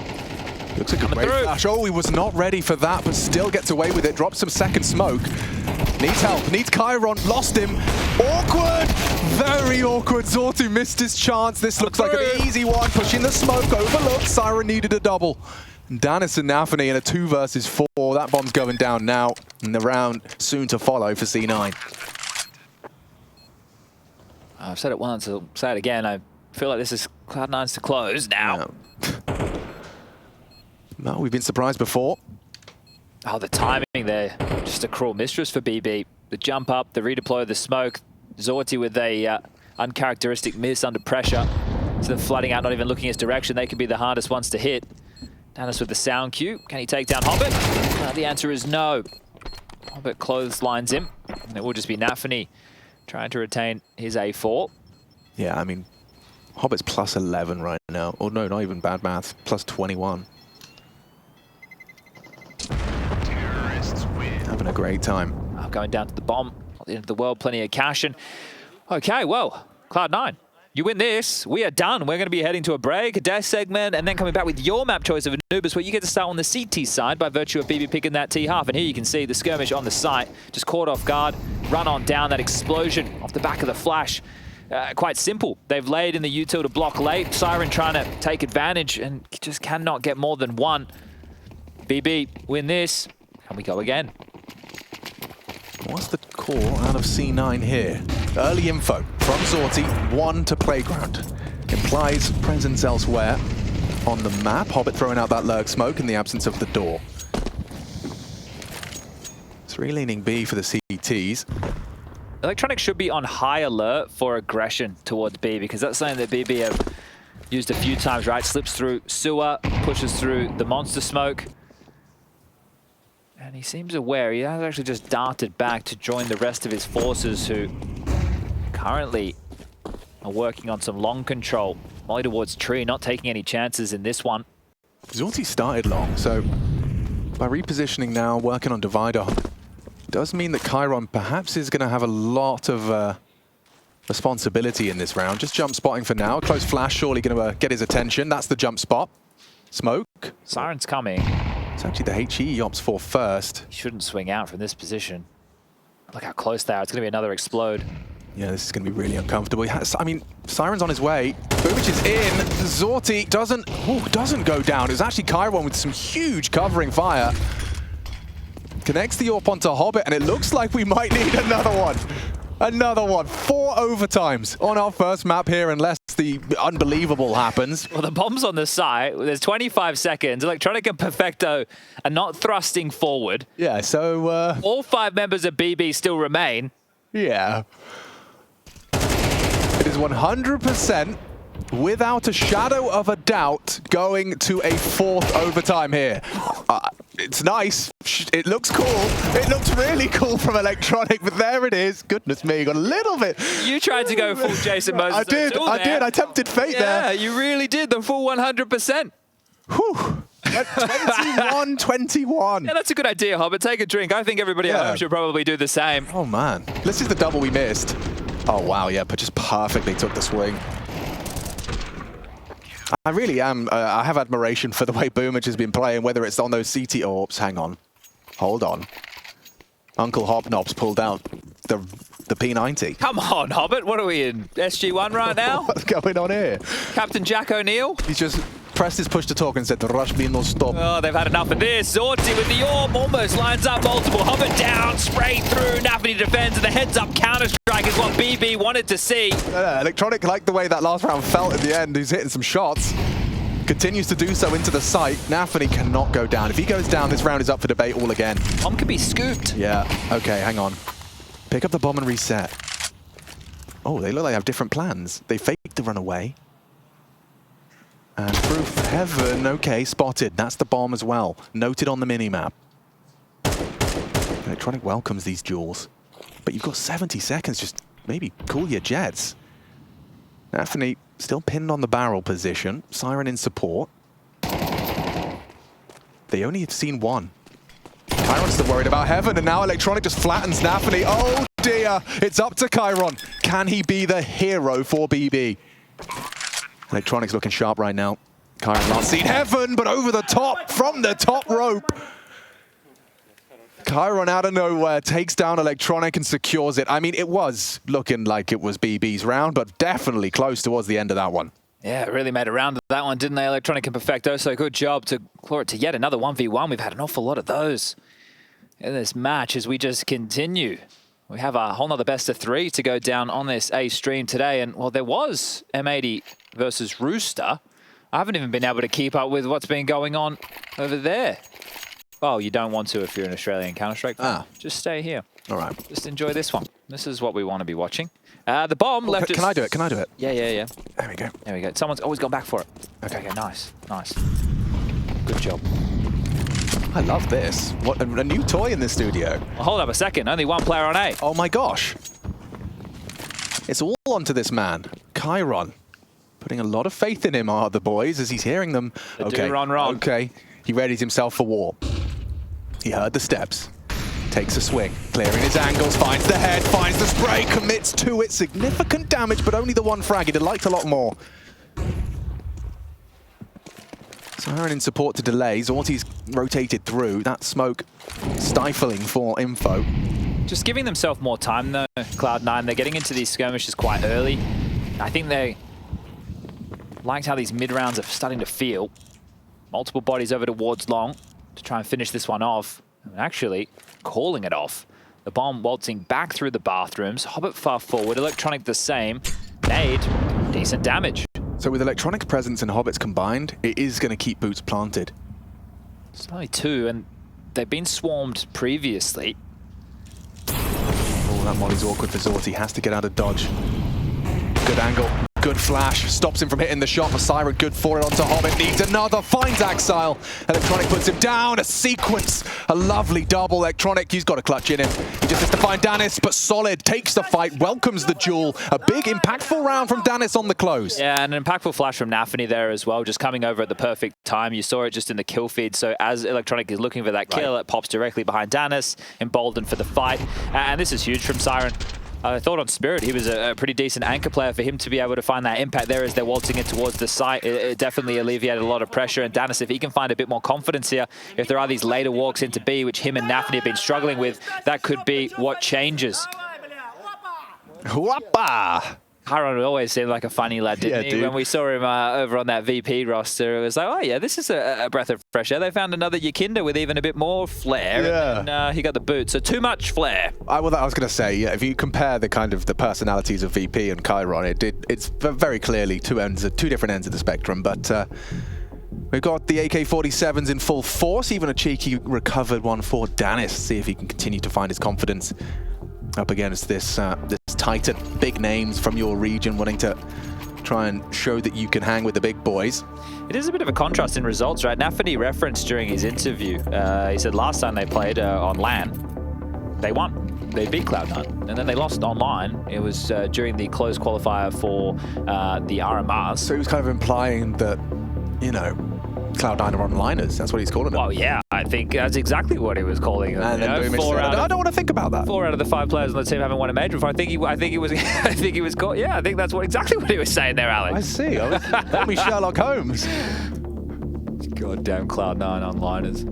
Looks like a great flash. Oh, he was not ready for that, but still gets away with it. Drops some second smoke. Needs help. Needs Chiron. Lost him. Awkward. Very awkward. Zorti missed his chance. This looks like an easy one. Pushing the smoke. Overlooked. Siren needed a double. Danis and Nafany in a 2 versus 4. That bomb's going down now. And the round soon to follow for C9. I've said it once. I'll say it again. I feel like this is Cloud9's to close now. No, we've been surprised before. Oh, the timing there. Just a cruel mistress for BB. The jump up, the redeploy of the smoke. Zorti with a uncharacteristic miss under pressure. So them flooding out, not even looking his direction. They could be the hardest ones to hit. Danis with the sound cue. Can he take down Hobbit? The answer is no. Hobbit clotheslines him. And it will just be Nafany trying to retain his A4. Yeah, I mean, Hobbit's plus 11 right now. Or no, not even bad math. Plus 21. Having a great time. Going down to the bomb. At the end of the world, plenty of cash. And okay, well, Cloud9, you win this. We are done. We're going to be heading to a break, a death segment, and then coming back with your map choice of Anubis, where you get to start on the CT side by virtue of BB picking that T half. And here you can see the skirmish on the site. Just caught off guard, run on down, that explosion off the back of the flash. Quite simple. They've laid in the util to block late. Siren trying to take advantage and just cannot get more than one. BB win this, and we go again. What's the call out of C9 here? Early info from Zorti, 1 to Playground. Implies presence elsewhere on the map. Hobbit throwing out that lurk smoke in the absence of the door. 3 leaning B for the CTs. Electronic should be on high alert for aggression towards B, because that's something that BB have used a few times, right? Slips through sewer, pushes through the monster smoke. And he seems aware. He has actually just darted back to join the rest of his forces, who currently are working on some long control Molly towards tree, not taking any chances in this one. Zorti started long, so by repositioning now, working on Divider, does mean that Chiron perhaps is going to have a lot of responsibility in this round. Just jump spotting for now. Close flash, surely going to get his attention. That's the jump spot. Smoke. Siren's coming. It's actually the HE he opts for first. He shouldn't swing out from this position. Look how close they are. It's going to be another explode. Yeah, this is going to be really uncomfortable. I mean, Siren's on his way. Boomich is in. Zorti doesn't go down. It was actually Chiron with some huge covering fire. Connects the AWP onto Hobbit, and it looks like we might need another one. Another one. 4 overtimes on our first map here, unless the unbelievable happens. Well, the bomb's on the site. There's 25 seconds. Electronic and Perfecto are not thrusting forward. Yeah, so... all 5 members of BB still remain. Yeah. It is 100%, without a shadow of a doubt, going to a 4th overtime here. It's nice. It looks cool. It looks really cool from Electronic, but there it is. Goodness me, you got a little bit. You tried to go full Jason Moses. I did. I tempted fate there. Yeah, you really did. The full 100%. Whew. 21-21. Yeah, that's a good idea, Hobbit. Take a drink. I think everybody at home should probably do the same. Oh, man. This is the double we missed. Oh, wow, yeah, but just perfectly took the swing. I really am. I have admiration for the way Boomich has been playing, whether it's on those CT AWPs. Hang on. Hold on. Uncle Hobnob's pulled out the P90. Come on, Hobbit. What are we in? SG1 right now? What's going on here? Captain Jack O'Neill? He's just pressed his push to talk and said, the rush me no stop. Oh, they've had enough of this. Zorti with the AWP almost lines up multiple. Hobbit down, spray through. Nafany defends, and the heads-up counter-strike is what BB wanted to see. Electronic liked the way that last round felt at the end. He's hitting some shots. Continues to do so into the site. Nafany cannot go down. If he goes down, this round is up for debate all again. Bomb can be scooped. Yeah, okay, hang on. Pick up the bomb and reset. Oh, they look like they have different plans. They faked the run away. And proof heaven, okay, spotted. That's the bomb as well. Noted on the minimap. Electronic welcomes these duels. But you've got 70 seconds, just maybe cool your jets. Nafany still pinned on the barrel position. Siren in support. They only have seen one. Chiron's still worried about heaven, and now Electronic just flattens Nafany. Oh dear, it's up to Chiron. Can he be the hero for BB? Electronic's looking sharp right now. Chiron last seen heaven, but over the top, from the top rope. Chiron out of nowhere takes down Electronic and secures it. I mean, it was looking like it was BB's round, but definitely close towards the end of that one. Yeah, really made a round of that one, didn't they? Electronic and Perfecto, so good job to claw it to yet another 1v1. We've had an awful lot of those in this match as we just continue. We have a whole nother best of 3 to go down on this A stream today. And, well, there was M80 versus Rooster. I haven't even been able to keep up with what's been going on over there. Well, you don't want to if you're an Australian Counter-Strike fan. Just stay here. All right. Just enjoy this one. This is what we want to be watching. The bomb left us... Can I do it? Can I do it? Yeah. There we go. There we go. Someone's always gone back for it. Okay, nice. Good job. I love this. What a new toy in the studio. Well, hold up a second. Only one player on A. Oh my gosh. It's all onto this man, Chiron. Putting a lot of faith in him are the boys as he's hearing them. Okay. Wrong. Okay. He readies himself for war. He heard the steps. Takes a swing. Clearing his angles. Finds the head. Finds the spray. Commits to it. Significant damage, but only the one frag. He'd have liked a lot more. Siren in support to delay. Zorti's rotated through. That smoke stifling for info. Just giving themselves more time though, Cloud9. They're getting into these skirmishes quite early. I think they liked how these mid-rounds are starting to feel. Multiple bodies over towards long to try and finish this one off. And actually calling it off. The bomb waltzing back through the bathrooms. Hobbit far forward. Electronic the same. Made decent damage. So with Electronic's presence and Hobbits combined, it is going to keep Boots planted. It's only 2, and they've been swarmed previously. Oh, that molly's awkward for Zorti. Has to get out of dodge. Good angle. good flash. Stops him from hitting the shot, but Siren good for it onto Hobbit. Needs another, finds Axile. Electronic puts him down, a sequence. A lovely double. Electronic, he's got a clutch in him. He just has to find Danis, but Solid takes the fight, welcomes the duel. A big, impactful round from Danis on the close. Yeah, and an impactful flash from Nafany there as well, just coming over at the perfect time. You saw it just in the kill feed, so as Electronic is looking for that kill, it pops directly behind Danis, emboldened for the fight. And this is huge from Siren. I thought on Spirit he was a pretty decent anchor player. For him to be able to find that impact there as they're waltzing it towards the site, it definitely alleviated a lot of pressure. And Danis, if he can find a bit more confidence here, if there are these later walks into B, which him and Nafany have been struggling with, that could be what changes. Whoppa! Kyron always seemed like a funny lad, didn't he? Dude. When we saw him over on that VP roster, it was like, oh yeah, this is a breath of fresh air. They found another Yakinda with even a bit more flair, and he got the boot. So too much flair. I was going to say, yeah, if you compare the kind of the personalities of VP and Kyron, it's very clearly two different ends of the spectrum. But we've got the AK-47s in full force, even a cheeky recovered one for Danis. See if he can continue to find his confidence up against this Titan. Big names from your region wanting to try and show that you can hang with the big boys. It is a bit of a contrast in results, right? Nafany referenced during his interview, he said last time they played on LAN, they won. They beat Cloud9, and then they lost online. It was during the closed qualifier for the RMRs. So he was kind of implying that, you know, Cloud9 are onliners. That's what he's calling them. Well, yeah, I think that's exactly what he was calling them. And then Boom said, I don't want to think about that. 4 out of the 5 players on the team haven't won a major before. I think he was. I think he was called. Yeah, I think that's exactly what he was saying there, Alex. I see. Call me Sherlock Holmes. Goddamn Cloud9 onliners.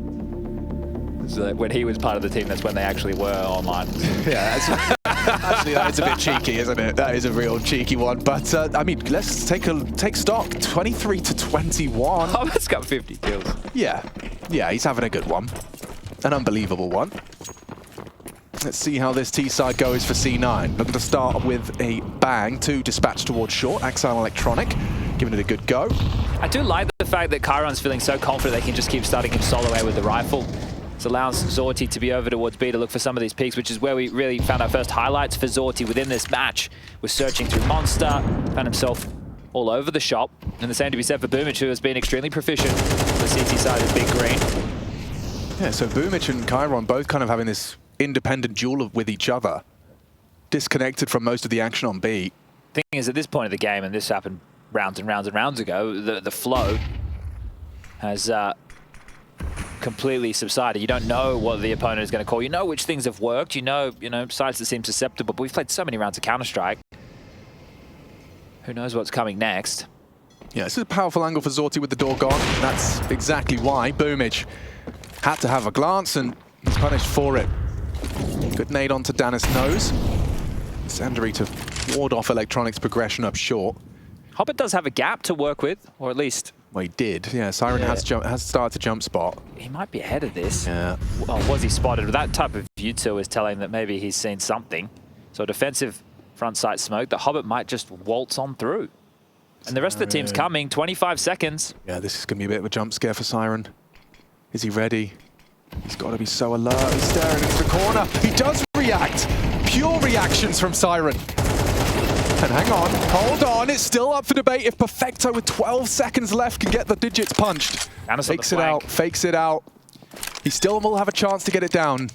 So when he was part of the team, that's when they actually were online. Yeah, actually, that is a bit cheeky, isn't it? That is a real cheeky one. But I mean, let's take stock. 23 to 21. Oh, that's got 50 kills. Yeah, he's having a good one, an unbelievable one. Let's see how this T side goes for C9. Looking to start with a bang. 2 dispatched towards short. Axile Electronic giving it a good go. I do like the fact that Chiron's feeling so confident they can just keep starting him solo A with the rifle. This allows Zorti to be over towards B to look for some of these peaks, which is where we really found our first highlights for Zorti within this match. Was searching through Monster, found himself all over the shop. And the same to be said for Boomich, who has been extremely proficient. The CT side is big green. Yeah, so Boomich and Chiron both kind of having this independent duel with each other. Disconnected from most of the action on B. Thing is, at this point of the game, and this happened rounds and rounds and rounds ago, the flow has completely subsided. You don't know what the opponent is going to call. You know which things have worked. You know sides that seem susceptible. But we've played so many rounds of Counter-Strike. Who knows what's coming next? Yeah, this is a powerful angle for Zorti with the door gone. That's exactly why Boomich had to have a glance, and he's punished for it. Good nade onto Danis' nose. Sandary to ward off Electronic's progression up short. Hobbit does have a gap to work with, or at least... Well, he did. Yeah, Siren has started to jump spot. He might be ahead of this. Yeah. Well, was he spotted? That type of util is telling that maybe he's seen something. So defensive front sight smoke. The Hobbit might just waltz on through. And the rest of the team's coming. 25 seconds. Yeah, this is going to be a bit of a jump scare for Siren. Is he ready? He's got to be so alert. He's staring into the corner. He does react. Pure reactions from Siren. And hang on, hold on, it's still up for debate if Perfecto with 12 seconds left can get the digits punched. Fakes it out, fakes it out. He still will have a chance to get it down.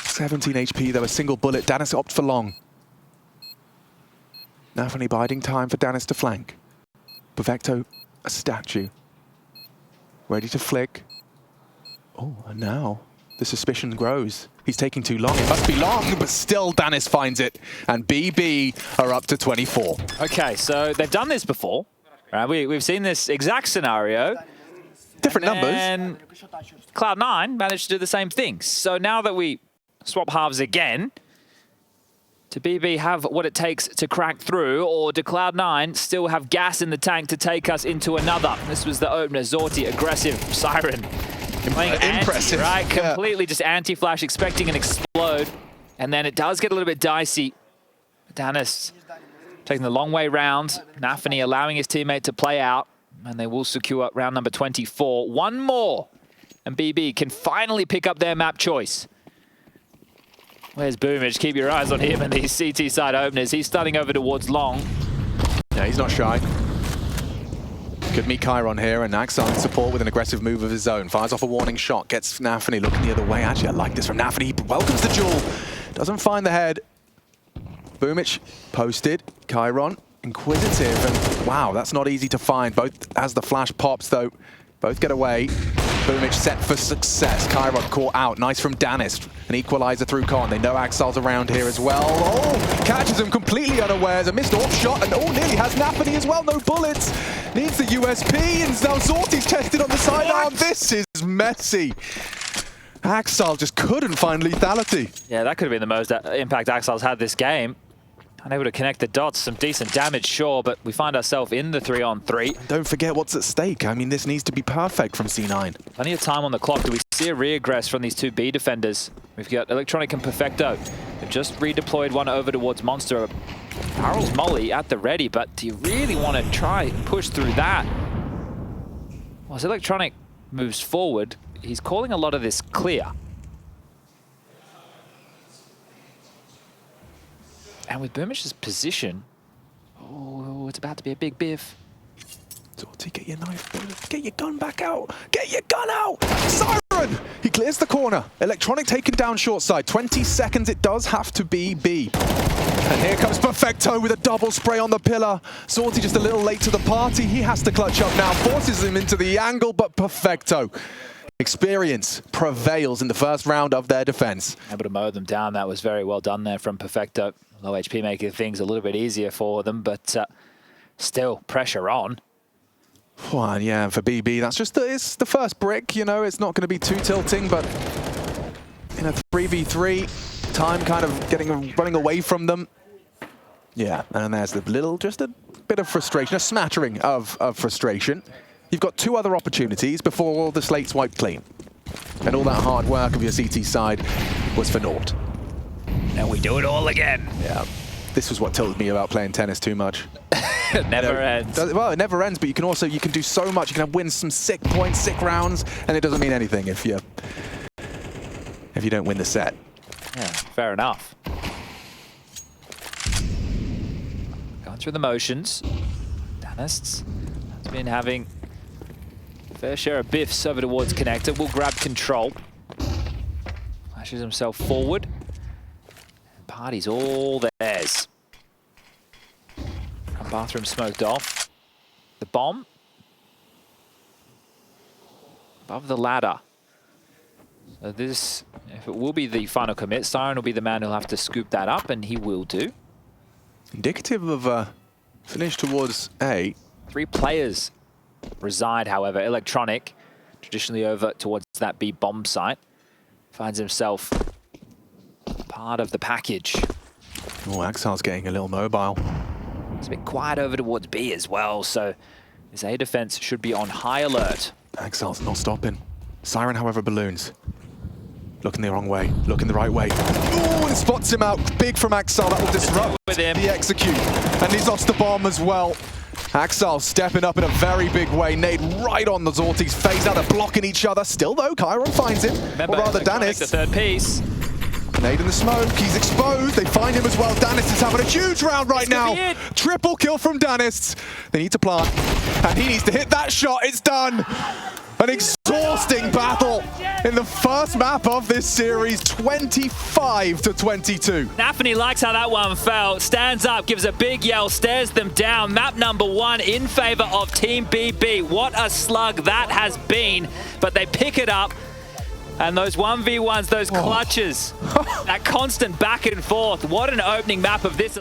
17 HP though, a single bullet. Danis opts for long. Nafany biding time for Danis to flank. Perfecto, a statue. Ready to flick. Oh, and now the suspicion grows. He's taking too long. It must be long, but still Danis finds it. And BB are up to 24. Okay, so they've done this before. Right? We've seen this exact scenario. Different numbers. And Cloud9 managed to do the same thing. So now that we swap halves again, do BB have what it takes to crack through, or do Cloud9 still have gas in the tank to take us into another? This was the opener. Zorti, aggressive, Siren. Playing impressive, right? Yeah. Completely just anti-flash, expecting an explode. And then it does get a little bit dicey. Danis taking the long way round. Nafany allowing his teammate to play out. And they will secure round number 24. One more. And BB can finally pick up their map choice. Where's Boomage? Keep your eyes on him and these CT side openers. He's starting over towards long. Yeah, he's not shy. Could meet Chiron here, and Axel in support with an aggressive move of his own. Fires off a warning shot, gets Nafany looking the other way. Actually, I like this from Nafany. He welcomes the duel. Doesn't find the head. Boomich posted. Chiron, inquisitive, and wow, that's not easy to find. Both as the flash pops, though. Both get away. Boomich set for success. Chiron caught out. Nice from Danis. An equalizer through Con. They know Axel's around here as well. Oh, catches him completely unawares. A missed off shot, and oh, nearly has Nafany as well. No bullets. Needs the USP, and now Zorti's tested on the sidearm. This is messy. Axel just couldn't find lethality. Yeah, that could have been the most impact Axel's had this game. Unable to connect the dots, some decent damage, sure, but we find ourselves in the 3-on-3. Don't forget what's at stake. I mean, this needs to be perfect from C9. Plenty of time on the clock. Do we see a reaggress from these two B defenders? We've got Electronic and Perfecto. They've just redeployed one over towards Monster. Harrell's Molly at the ready, but do you really want to try and push through that? Well, as Electronic moves forward, he's calling a lot of this clear. And with Boomich's position, oh, it's about to be a big biff. Zorti, get your knife, get your gun back out, get your gun out! Siren! He clears the corner. Electronic taken down short side. 20 seconds, it does have to be B. And here comes Perfecto with a double spray on the pillar. Zorti just a little late to the party. He has to clutch up now, forces him into the angle, but Perfecto. Experience prevails in the first round of their defense. Able to mow them down. That was very well done there from Perfecto. Low HP making things a little bit easier for them, but still pressure on. Well, yeah, for BB, that's just it's the first brick, you know, it's not going to be too tilting, but in a 3v3, time kind of running away from them. Yeah, and there's the just a bit of frustration, a smattering of frustration. You've got two other opportunities before all the slate's wiped clean. And all that hard work of your CT side was for naught. And we do it all again. Yeah, this was what tilted me about playing tennis too much. It never ends. Well, it never ends, but you can do so much. You can win some sick points, sick rounds, and it doesn't mean anything if you don't win the set. Yeah, fair enough. Going through the motions. Danists has been having a fair share of biffs over towards Connector. Will grab control. Flashes himself forward. Party's all theirs. Bathroom smoked off. The bomb. Above the ladder. So this, if it will be the final commit, Siren will be the man who'll have to scoop that up, and he will do. Indicative of a finish towards A. 3 players reside, however. Electronic, traditionally over towards that B bomb site, finds himself part of the package. Oh, Axel's getting a little mobile. It's a bit quiet over towards B as well, so his A defense should be on high alert. Axel's not stopping. Siren, however, balloons. Looking the wrong way, looking the right way. Ooh, and spots him out. Big from Axel. That will disrupt with him. The execute. And he's lost the bomb as well. Axel stepping up in a very big way. Nade right on the Zorti's face. Now they're blocking each other. Still, though, Chiron finds him. Remember, or rather, Danis. The third piece. Nade in the smoke, he's exposed, they find him as well. Danis is having a huge round right now. Triple kill from Danis. They need to plant, and he needs to hit that shot, it's done. An exhausting battle in the first map of this series, 25-22. Nafany likes how that one fell, stands up, gives a big yell, stares them down. Map number 1 in favor of Team BB. What a slug that has been, but they pick it up. And those 1v1s, those clutches, that constant back and forth. What an opening map of this.